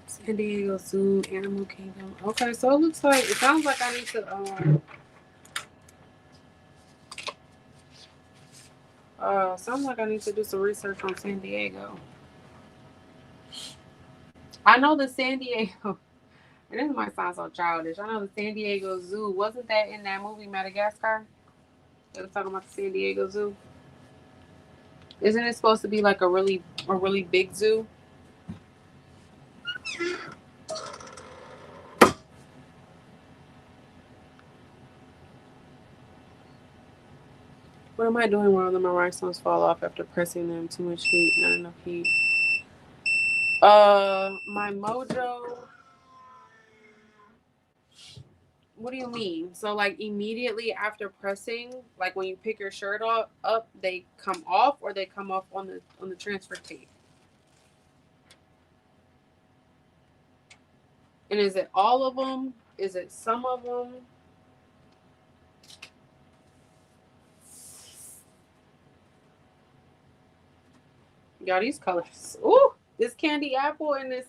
San Diego Zoo, Animal Kingdom. Okay, so it looks like, it sounds like I need to sounds like I need to do some research on San Diego. I know the San Diego, and this might sound so childish. I know the San Diego Zoo. Wasn't that in that movie Madagascar? They was talking about the San Diego Zoo. Isn't it supposed to be like a really big zoo? What am I doing wrong? My rhinestones fall off after pressing them. Too much heat, not enough heat. My mojo. What do you mean? So like immediately after pressing, like when you pick your shirt up, they come off, or they come off on the transfer tape? And is it all of them? Is it some of them? Y'all, these colors. Ooh, this candy apple and this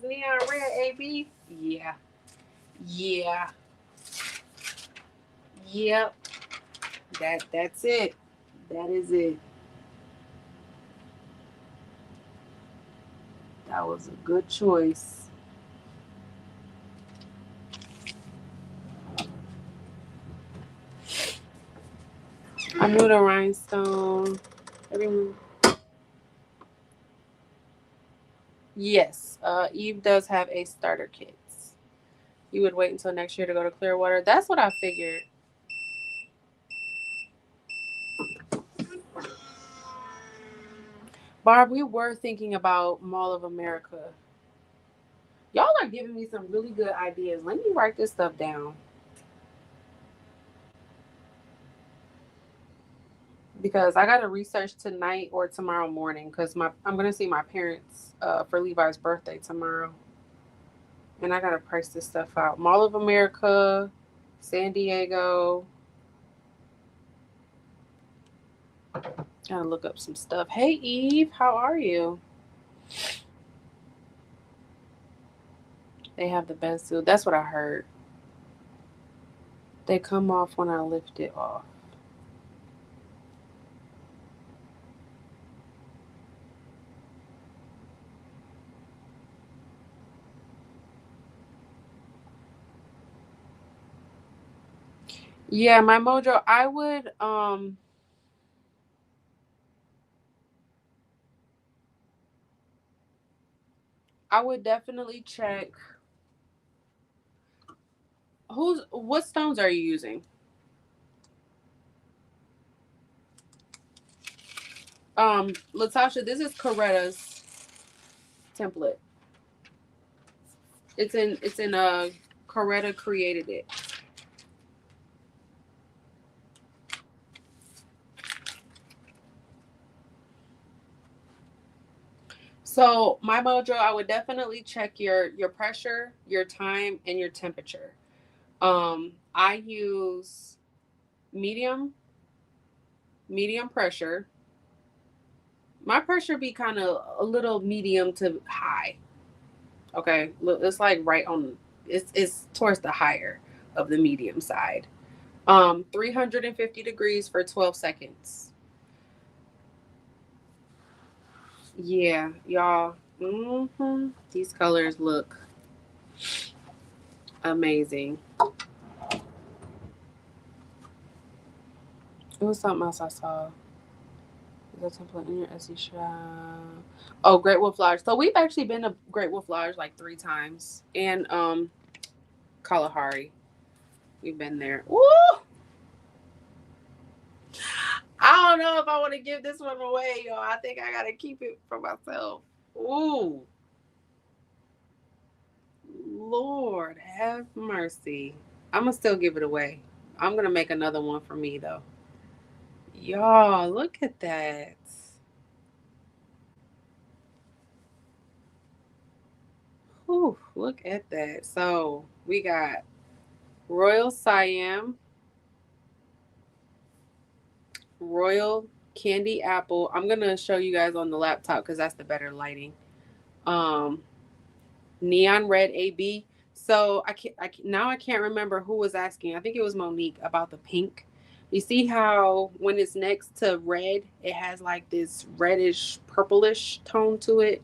neon red AB. Yeah. Yeah. Yep. That's it. That is it. That was a good choice. I'm new to rhinestone. Everyone. Yes, Eve does have a starter kit. You would wait until next year to go to Clearwater. That's what I figured. Barb, we were thinking about Mall of America. Y'all are giving me some really good ideas. Let me write this stuff down, because I got to research tonight or tomorrow morning, because I'm going to see my parents for Levi's birthday tomorrow. And I got to price this stuff out. Mall of America, San Diego. Gotta look up some stuff. Hey, Eve, how are you? They have the best suit. That's what I heard. They come off when I lift it off. Yeah, my mojo, I would definitely check what stones are you using? Latasha, this is Coretta's template. It's in Coretta created it. So my mojo, I would definitely check your pressure, your time, and your temperature. I use medium pressure. My pressure be kind of a little medium to high. Okay, it's like right on. It's towards the higher of the medium side. 350 degrees for 12 seconds. Yeah, y'all. These colors look amazing. It was something else I saw. The template in your Etsy shop. Oh, Great Wolf Lodge. So we've actually been to Great Wolf Lodge like 3 times, and Kalahari. We've been there. Woo! I don't know if I want to give this one away, y'all. I think I gotta keep it for myself. Ooh. Lord have mercy. I'm gonna still give it away. I'm gonna make another one for me though. Y'all, look at that. Whew, look at that. So we got Royal Siam, Royal Candy Apple. I'm gonna show you guys on the laptop because that's the better lighting. Um, Neon Red AB. So now I can't remember who was asking. I think it was Monique about the pink. You see how when it's next to red, it has like this reddish purplish tone to it.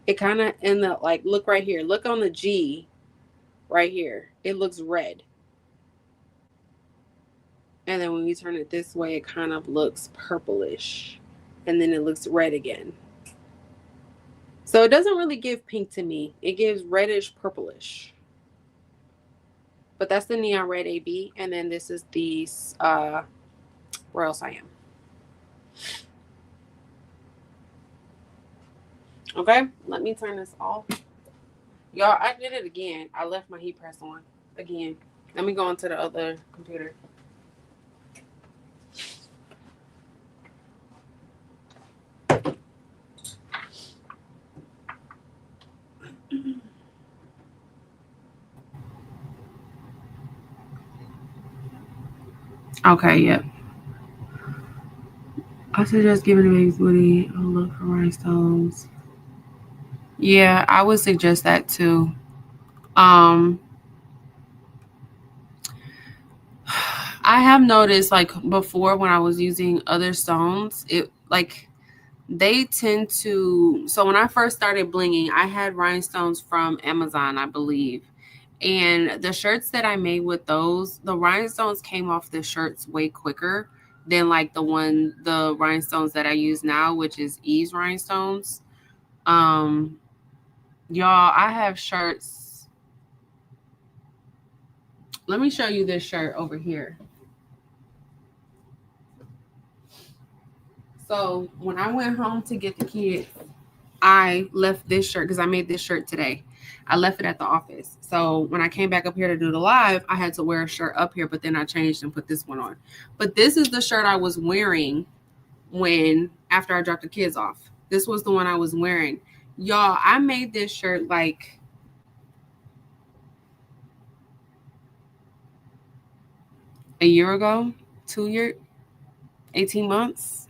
It kind of in the like look right here. Look on the G right here. It looks red. And then when you turn it this way, it kind of looks purplish. And then it looks red again. So it doesn't really give pink to me. It gives reddish purplish. But that's the Neon Red AB. And then this is the Royal Siam. Okay, let me turn this off. Y'all, I did it again. I left my heat press on again. Let me go onto the other computer. Okay, yep. I suggest giving the baby's booty a look for rhinestones. Yeah, I would suggest that too. Um, I have noticed like before when I was using other stones, it like they tend to. So when I first started blinging, I had rhinestones from Amazon, I believe. And the shirts that I made with those, the rhinestones came off the shirts way quicker than like the rhinestones that I use now, which is Ease rhinestones. Um, y'all, I have shirts. Let me show you this shirt over here. So when I went home to get the kids, I left this shirt because I made this shirt today. I left it at the office. So when I came back up here to do the live, I had to wear a shirt up here, but then I changed and put this one on. But this is the shirt I was wearing when after I dropped the kids off. This was the one I was wearing. Y'all, I made this shirt like a year ago, 2 year, 18 months.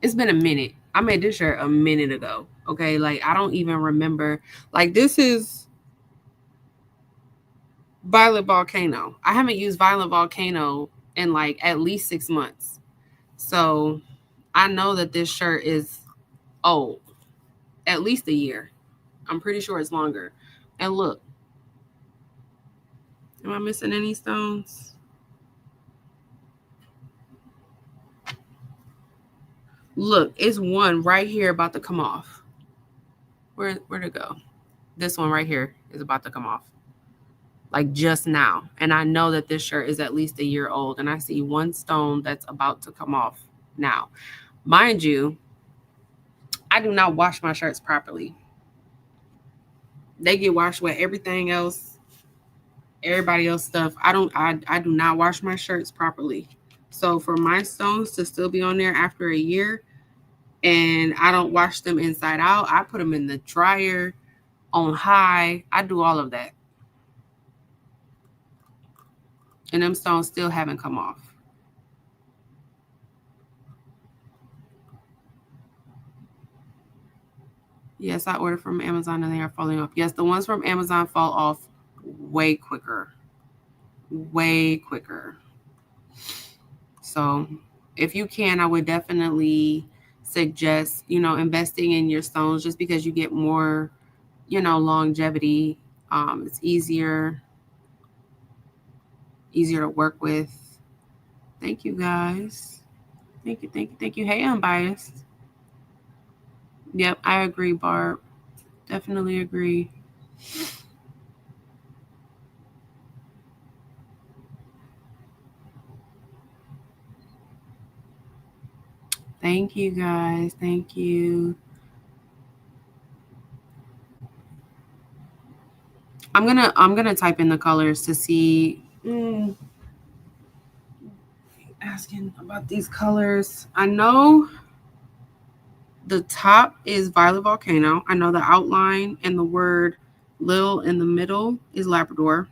It's been a minute. I made this shirt a minute ago. Okay. Like I don't even remember. Like this is Violet Volcano. I haven't used Violet Volcano in like at least 6 months. So I know that this shirt is old, at least a year. I'm pretty sure it's longer. And look, am I missing any stones? Look, it's one right here about to come off. Where'd it go? This one right here is about to come off. Like just now. And I know that this shirt is at least a year old. And I see one stone that's about to come off now. Mind you, I do not wash my shirts properly. They get washed with everything else, everybody else stuff. I do not wash my shirts properly. So for my stones to still be on there after a year and I don't wash them inside out, I put them in the dryer on high. I do all of that. And them stones still haven't come off. Yes, I ordered from Amazon and they are falling off. Yes, the ones from Amazon fall off way quicker. Way quicker. So if you can, I would definitely suggest, investing in your stones just because you get more, longevity. It's easier to work with. Thank you guys. Thank you, thank you, thank you. Hey, Unbiased. Yep, I agree, Barb. Definitely agree. Thank you guys. Thank you. I'm gonna type in the colors to see. Asking about these colors. I know the top is Violet Volcano. I know the outline and the word Lil in the middle is Labrador.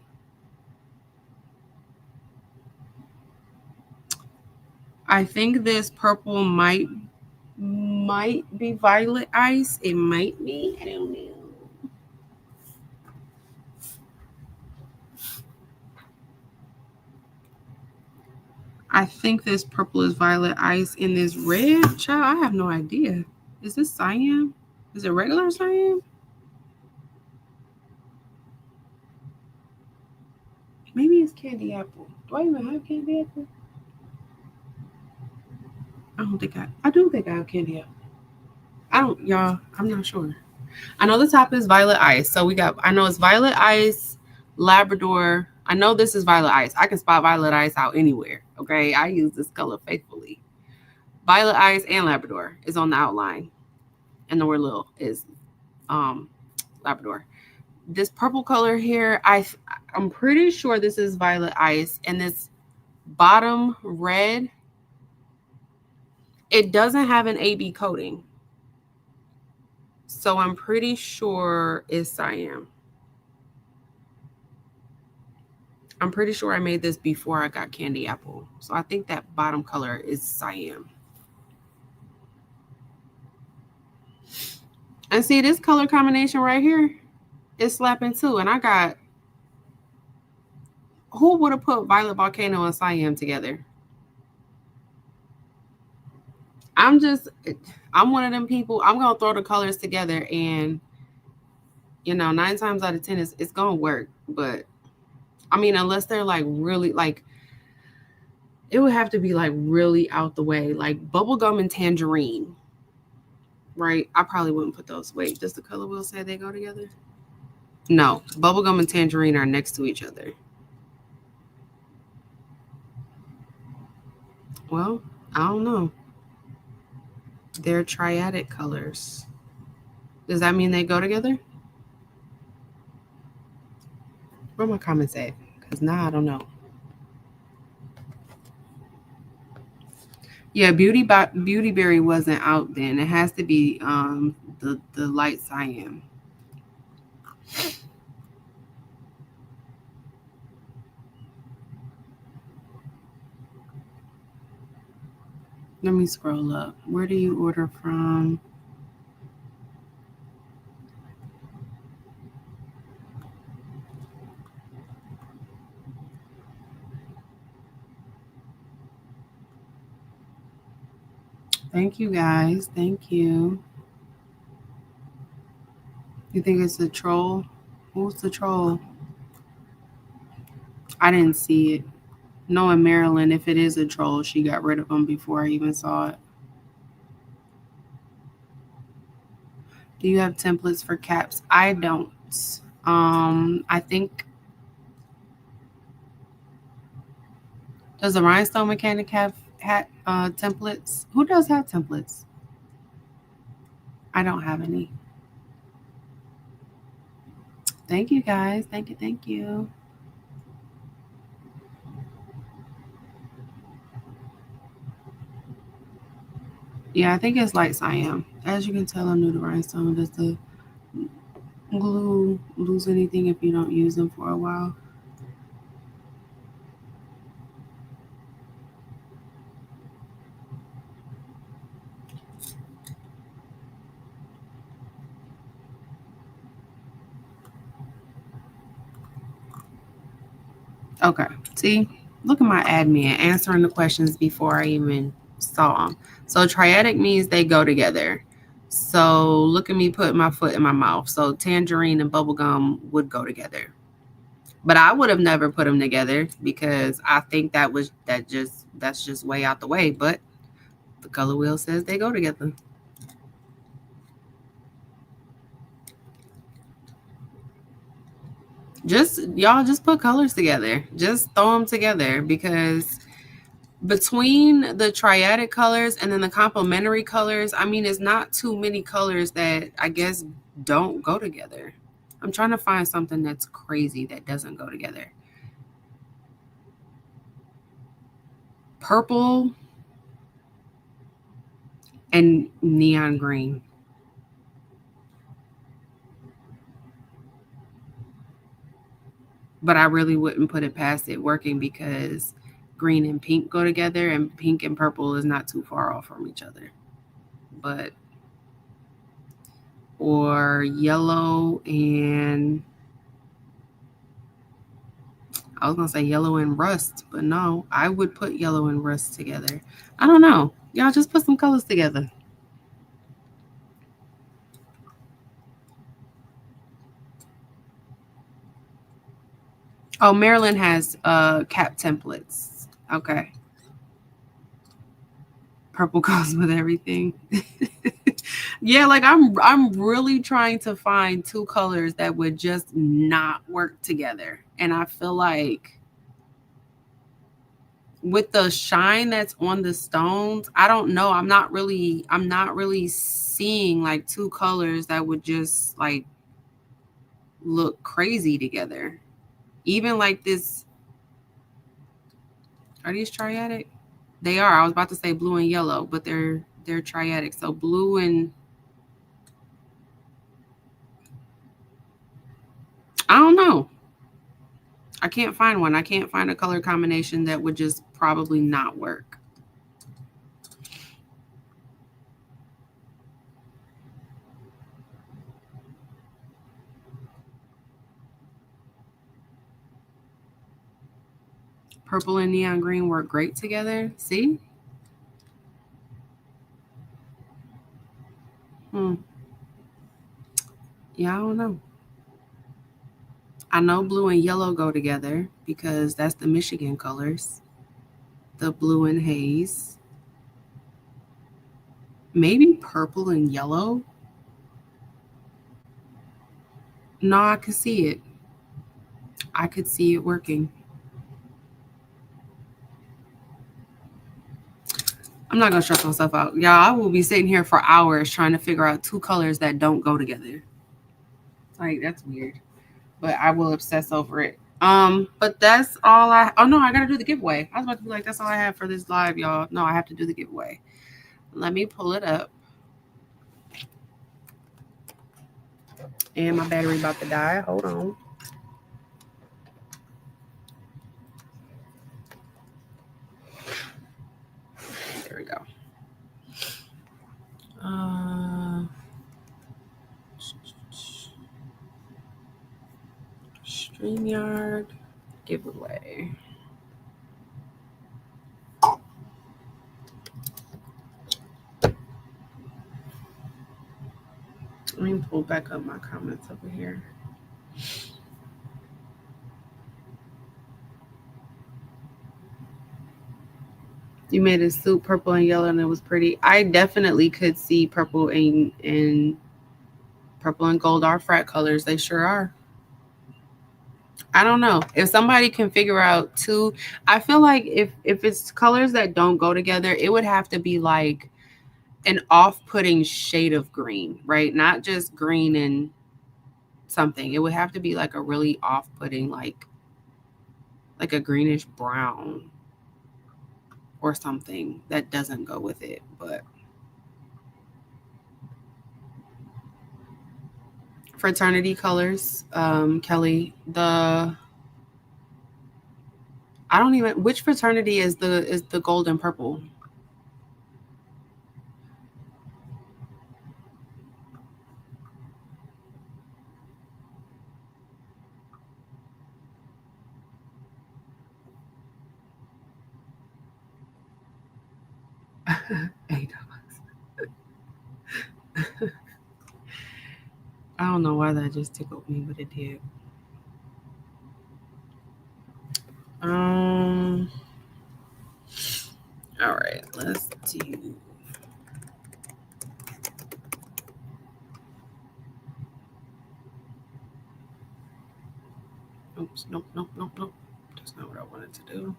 I think this purple might be Violet Ice. It might be. I don't know. I think this purple is Violet Ice and this red, child, I have no idea. Is this cyan? Is it regular cyan? Maybe it's candy apple. Do I even have candy apple? I do think I have candy apple. I don't, y'all, I'm not sure. I know the top is Violet Ice. So I know it's Violet Ice, Labrador. I know this is Violet Ice. I can spot Violet Ice out anywhere. Okay. I use this color faithfully. Violet Ice and Labrador is on the outline. And the word Lil is Labrador. This purple color here, I'm pretty sure this is Violet Ice. And this bottom red, it doesn't have an AB coating. So I'm pretty sure it's cyan. I'm pretty sure I made this before I got candy apple. So I think that bottom color is cyan. And see this color combination right here is slapping too. And I got, who would have put Violet Volcano and cyan together? I'm one of them people. I'm going to throw the colors together and, 9 times out of 10, it's going to work. But I mean, unless they're like really like, it would have to be like really out the way, like bubblegum and tangerine, right? I probably wouldn't put those. Wait, does the color wheel say they go together? No, bubblegum and tangerine are next to each other. Well, I don't know. They're triadic colors. Does that mean they go together? Where my comments at? Because now I don't know. Yeah, Beautyberry wasn't out then. It has to be the light cyan. Let me scroll up. Where do you order from? Thank you guys. Thank you. You think it's a troll? Who's the troll? I didn't see it. Knowing Marilyn, if it is a troll, she got rid of them before I even saw it. Do you have templates for caps? I don't. I think, does the Rhinestone mechanic have templates? Who does have templates? I don't have any. Thank you guys. Thank you. Thank you. Yeah, I think it's light cyan. As you can tell, I'm new to Rhinestone. Does the glue lose anything if you don't use them for a while? Okay. See, look at my admin answering the questions before I even saw them. So triadic means they go together. So look at me putting my foot in my mouth. So tangerine and bubblegum would go together. But I would have never put them together because I think that's just way out the way. But the color wheel says they go together. Y'all just put colors together. Just throw them together because between the triadic colors and then the complementary colors, I mean, it's not too many colors that I guess don't go together. I'm trying to find something that's crazy that doesn't go together. Purple and neon green. But I really wouldn't put it past it working because green and pink go together and pink and purple is not too far off from each other. But or yellow and I was gonna say yellow and rust, but no, I would put yellow and rust together. I don't know. Y'all just put some colors together. Oh, Maryland has cap templates. Okay. Purple goes with everything. Yeah, like I'm really trying to find two colors that would just not work together. And I feel like with the shine that's on the stones, I don't know. I'm not really seeing like two colors that would just like look crazy together. Even like this, are these triadic? They are. I was about to say blue and yellow, but they're triadic. So blue and I don't know. I can't find one. I can't find a color combination that would just probably not work. Purple and neon green work great together. See? Hmm. Yeah, I don't know. I know blue and yellow go together because that's the Michigan colors. The blue and haze. Maybe purple and yellow. No, I could see it. I could see it working. I'm not gonna stress myself out. Y'all, I will be sitting here for hours trying to figure out two colors that don't go together. Like that's weird. But I will obsess over it. But that's all I oh no, I gotta do the giveaway. I was about to be like, that's all I have for this live, y'all. No, I have to do the giveaway. Let me pull it up. And my battery about to die. Hold on. There we go. Uh, StreamYard giveaway. Let me pull back up my comments over here. You made a suit purple and yellow and it was pretty. I definitely could see purple and gold are frat colors. They sure are. I don't know. If somebody can figure out two, I feel like if it's colors that don't go together, it would have to be like an off-putting shade of green, right? Not just green and something. It would have to be like a really off-putting like a greenish brown or something that doesn't go with it. But fraternity colors, Kelly, I don't even which fraternity is the gold and purple? $8. I don't know why that just tickled me, but it did. Um. All right, let's do. Oops, nope, nope, nope, nope. That's not what I wanted to do.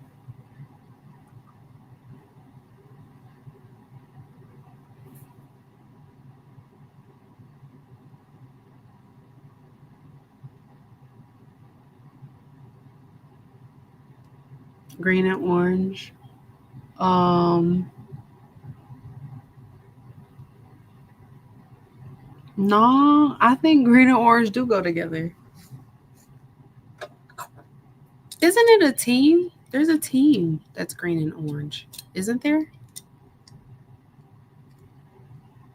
Green and orange. Um, no, I think green and orange do go together. Isn't it a team? There's a team that's green and orange, isn't there?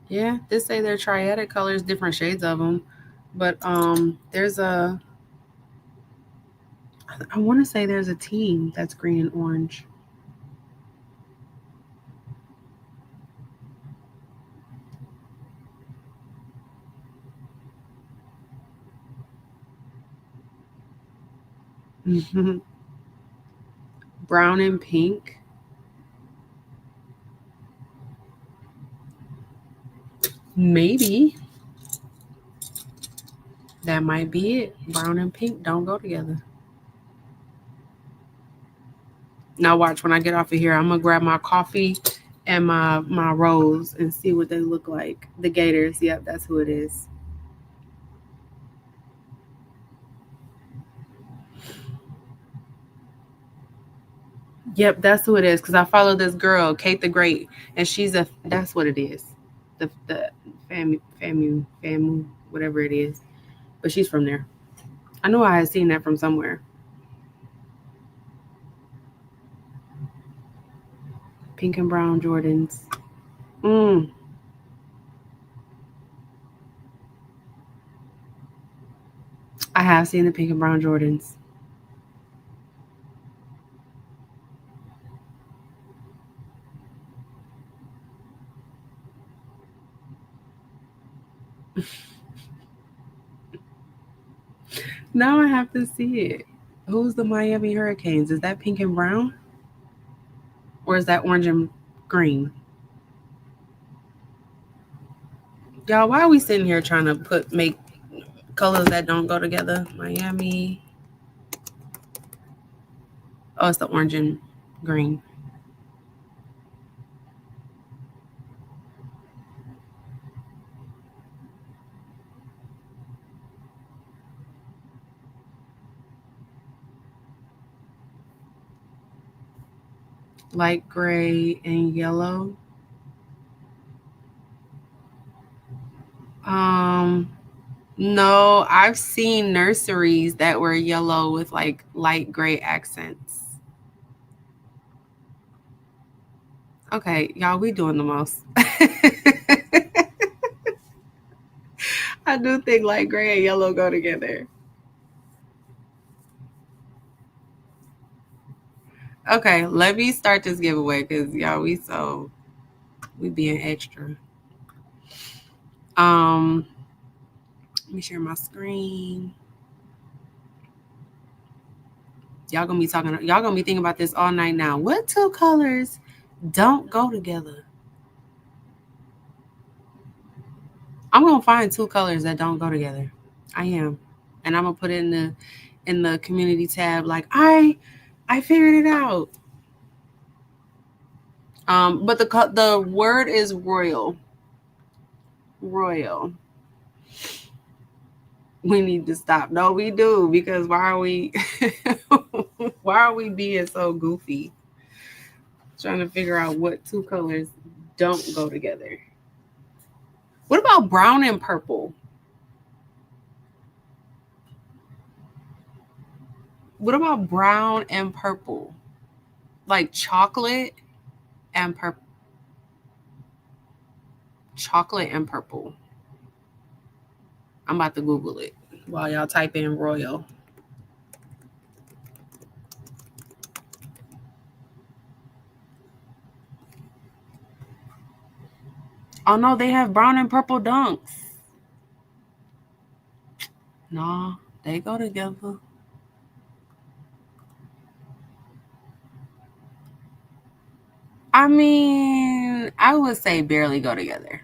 Yeah, they say they're triadic colors, different shades of them. But there's a I want to say there's a team that's green and orange. Brown and pink. Maybe that might be it. Brown and pink don't go together. Now watch when I get off of here, I'm gonna grab my coffee and my rose and see what they look like. The gators. Yep, that's who it is. Yep, that's who it is. Cause I follow this girl, Kate the Great, and she's a. That's what it is. The famu, whatever it is. But she's from there. I know I had seen that from somewhere. Pink and brown Jordans. Mm, I have seen the pink and brown Jordans. Now I have to see it. Who's the Miami Hurricanes? Is that pink and brown? Or is that orange and green? Y'all, why are we sitting here trying to make colors that don't go together? Miami. Oh, it's the orange and green. Light gray and yellow. Um, no, I've seen nurseries that were yellow with like light gray accents. Okay, y'all, we doing the most. I do think light gray and yellow go together. Okay, let me start this giveaway because y'all, we being extra. Let me share my screen. Y'all gonna be thinking about this all night now. What two colors don't go together? I'm gonna find two colors that don't go together. I am. And I'm gonna put it in the community tab like I figured it out. But the word is royal. Royal. We need to stop. No, we do because why are we why are we being so goofy? Trying to figure out what two colors don't go together. What about brown and purple? What about brown and purple? Like chocolate and purple. Chocolate and purple. I'm about to Google it while y'all type in royal. Oh no, they have brown and purple dunks. No, they go together. I mean, I would say barely go together.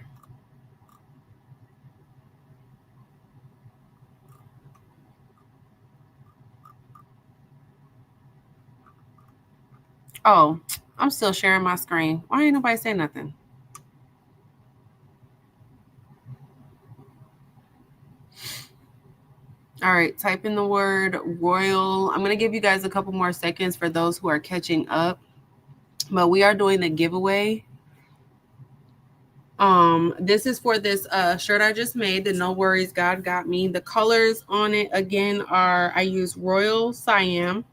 Oh, I'm still sharing my screen. Why ain't nobody say nothing? All right, type in the word royal. I'm going to give you guys a couple more seconds for those who are catching up. But we are doing the giveaway. This is for this shirt I just made, the No Worries God Got Me. The colors on it again are, I use Royal Siam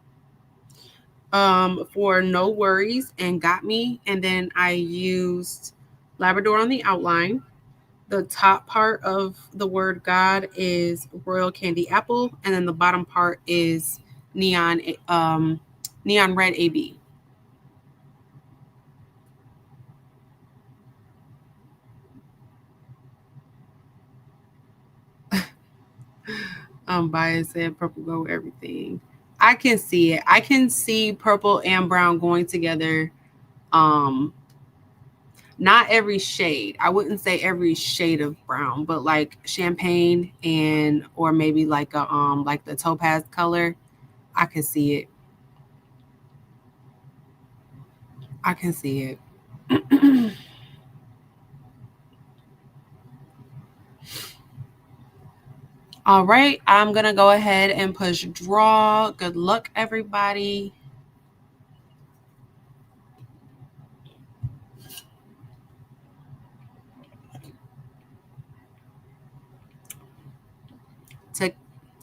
for No Worries and Got Me, and then I used Labrador on the outline. The top part of the word God is Royal Candy Apple, and then the bottom part is neon red AB. Bias said purple go with everything. I can see it. I can see purple and brown going together. Um, Not every shade. I wouldn't say every shade of brown, but like champagne and or maybe like the topaz color. I can see it. I can see it. All right, I'm gonna go ahead and push draw. Good luck, everybody.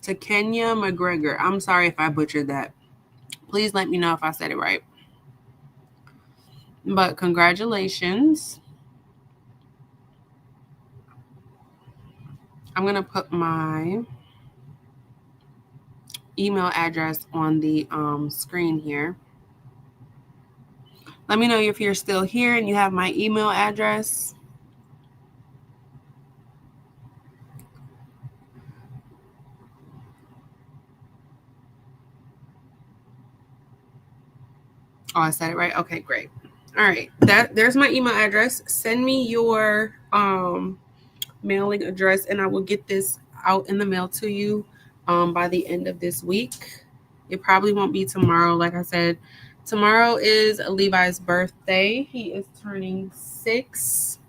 To Kenya McGregor. I'm sorry if I butchered that. Please let me know if I said it right. But congratulations. I'm gonna put my email address on the screen here. Let me know if you're still here and you have my email address. Oh, I said it right. Okay, great. All right, there's my email address. Send me your mailing address, and I will get this out in the mail to you by the end of this week. It probably won't be tomorrow. Like I said, tomorrow is Levi's birthday. He is turning 6,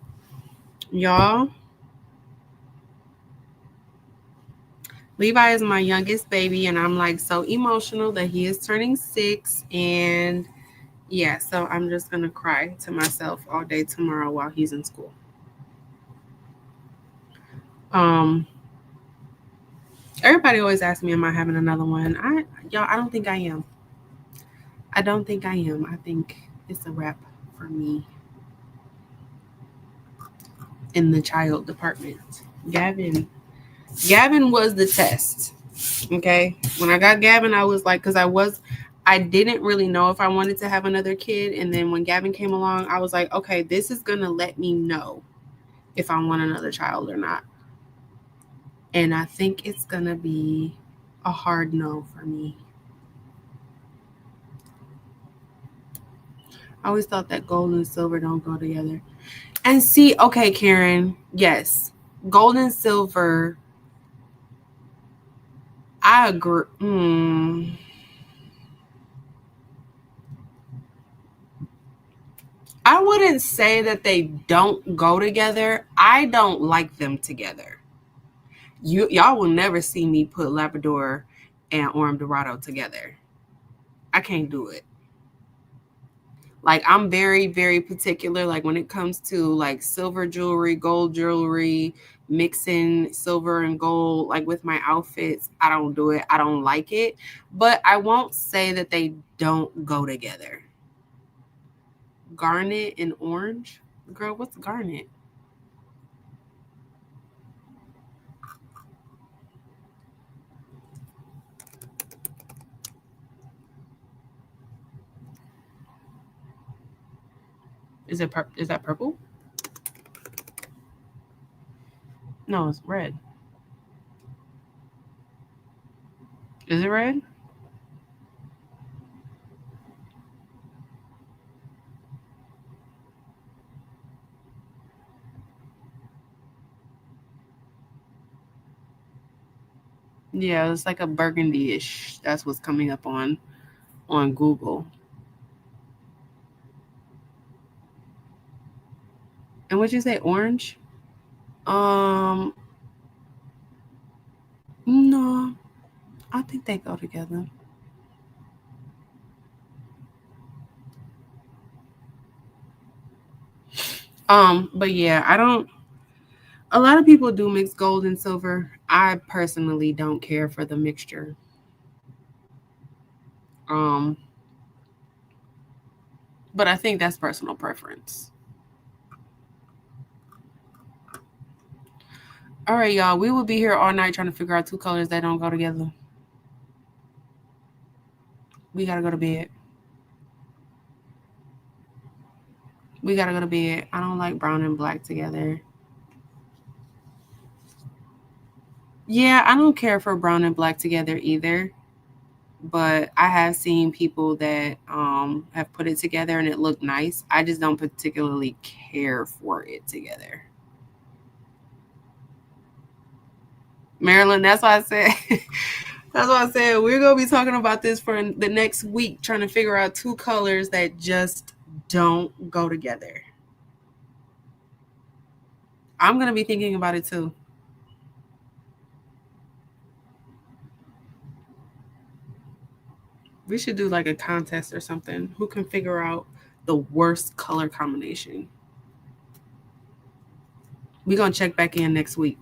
y'all. Levi is my youngest baby, and I'm like so emotional that he is turning 6. And yeah, so I'm just gonna cry to myself all day tomorrow while he's in school. Um, Everybody always asks me, "Am I having another one?" I don't think I am. I don't think I am. I think it's a wrap for me in the child department. Gavin was the test. Okay, when I got Gavin, I was like, I didn't really know if I wanted to have another kid, and then when Gavin came along, I was like, okay, this is gonna let me know if I want another child or not. And I think it's gonna be a hard no for me. I always thought that gold and silver don't go together. And see, okay, Karen, yes, gold and silver. I agree. I wouldn't say that they don't go together. I don't like them together. Y'all will never see me put Labrador and Orm Dorado together. I can't do it. Like I'm very, very particular. Like when it comes to like silver jewelry, gold jewelry, mixing silver and gold, like with my outfits, I don't do it. I don't like it. But I won't say that they don't go together. Garnet and orange? Girl, what's garnet? Is that purple? No, it's red. Is it red? Yeah, it's like a burgundy-ish. That's what's coming up on Google. And what'd you say? Orange? Um, no. I think they go together. But yeah, I don't. A lot of people do mix gold and silver. I personally don't care for the mixture. Um, but I think that's personal preference. All right, y'all. We will be here all night trying to figure out two colors that don't go together. We gotta go to bed. We gotta go to bed. I don't like brown and black together. Yeah, I don't care for brown and black together either. But I have seen people that have put it together and it looked nice. I just don't particularly care for it together. Marilyn, that's why I said that's why I said we're gonna be talking about this for the next week, trying to figure out two colors that just don't go together. I'm gonna be thinking about it too. We should do like a contest or something. Who can figure out the worst color combination? We're gonna check back in next week.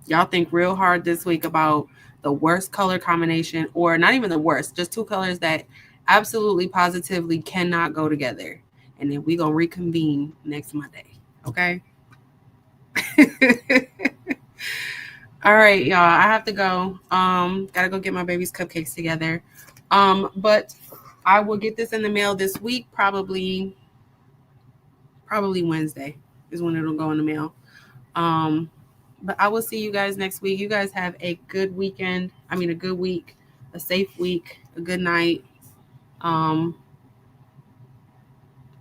Y'all think real hard this week about the worst color combination, or not even the worst, just two colors that absolutely positively cannot go together. And then we're gonna reconvene next Monday. Okay. All right, y'all. I have to go. Gotta go get my baby's cupcakes together. But I will get this in the mail this week, probably Wednesday is when it'll go in the mail. But I will see you guys next week. You guys have a good weekend. I mean, a good week, a safe week, a good night. Um,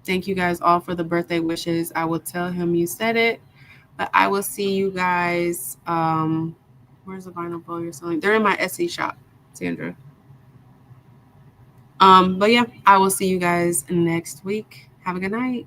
thank you guys all for the birthday wishes. I will tell him you said it. But I will see you guys. Where's the vinyl bowl you're selling? They're in my Etsy shop, Sandra. But yeah, I will see you guys next week. Have a good night.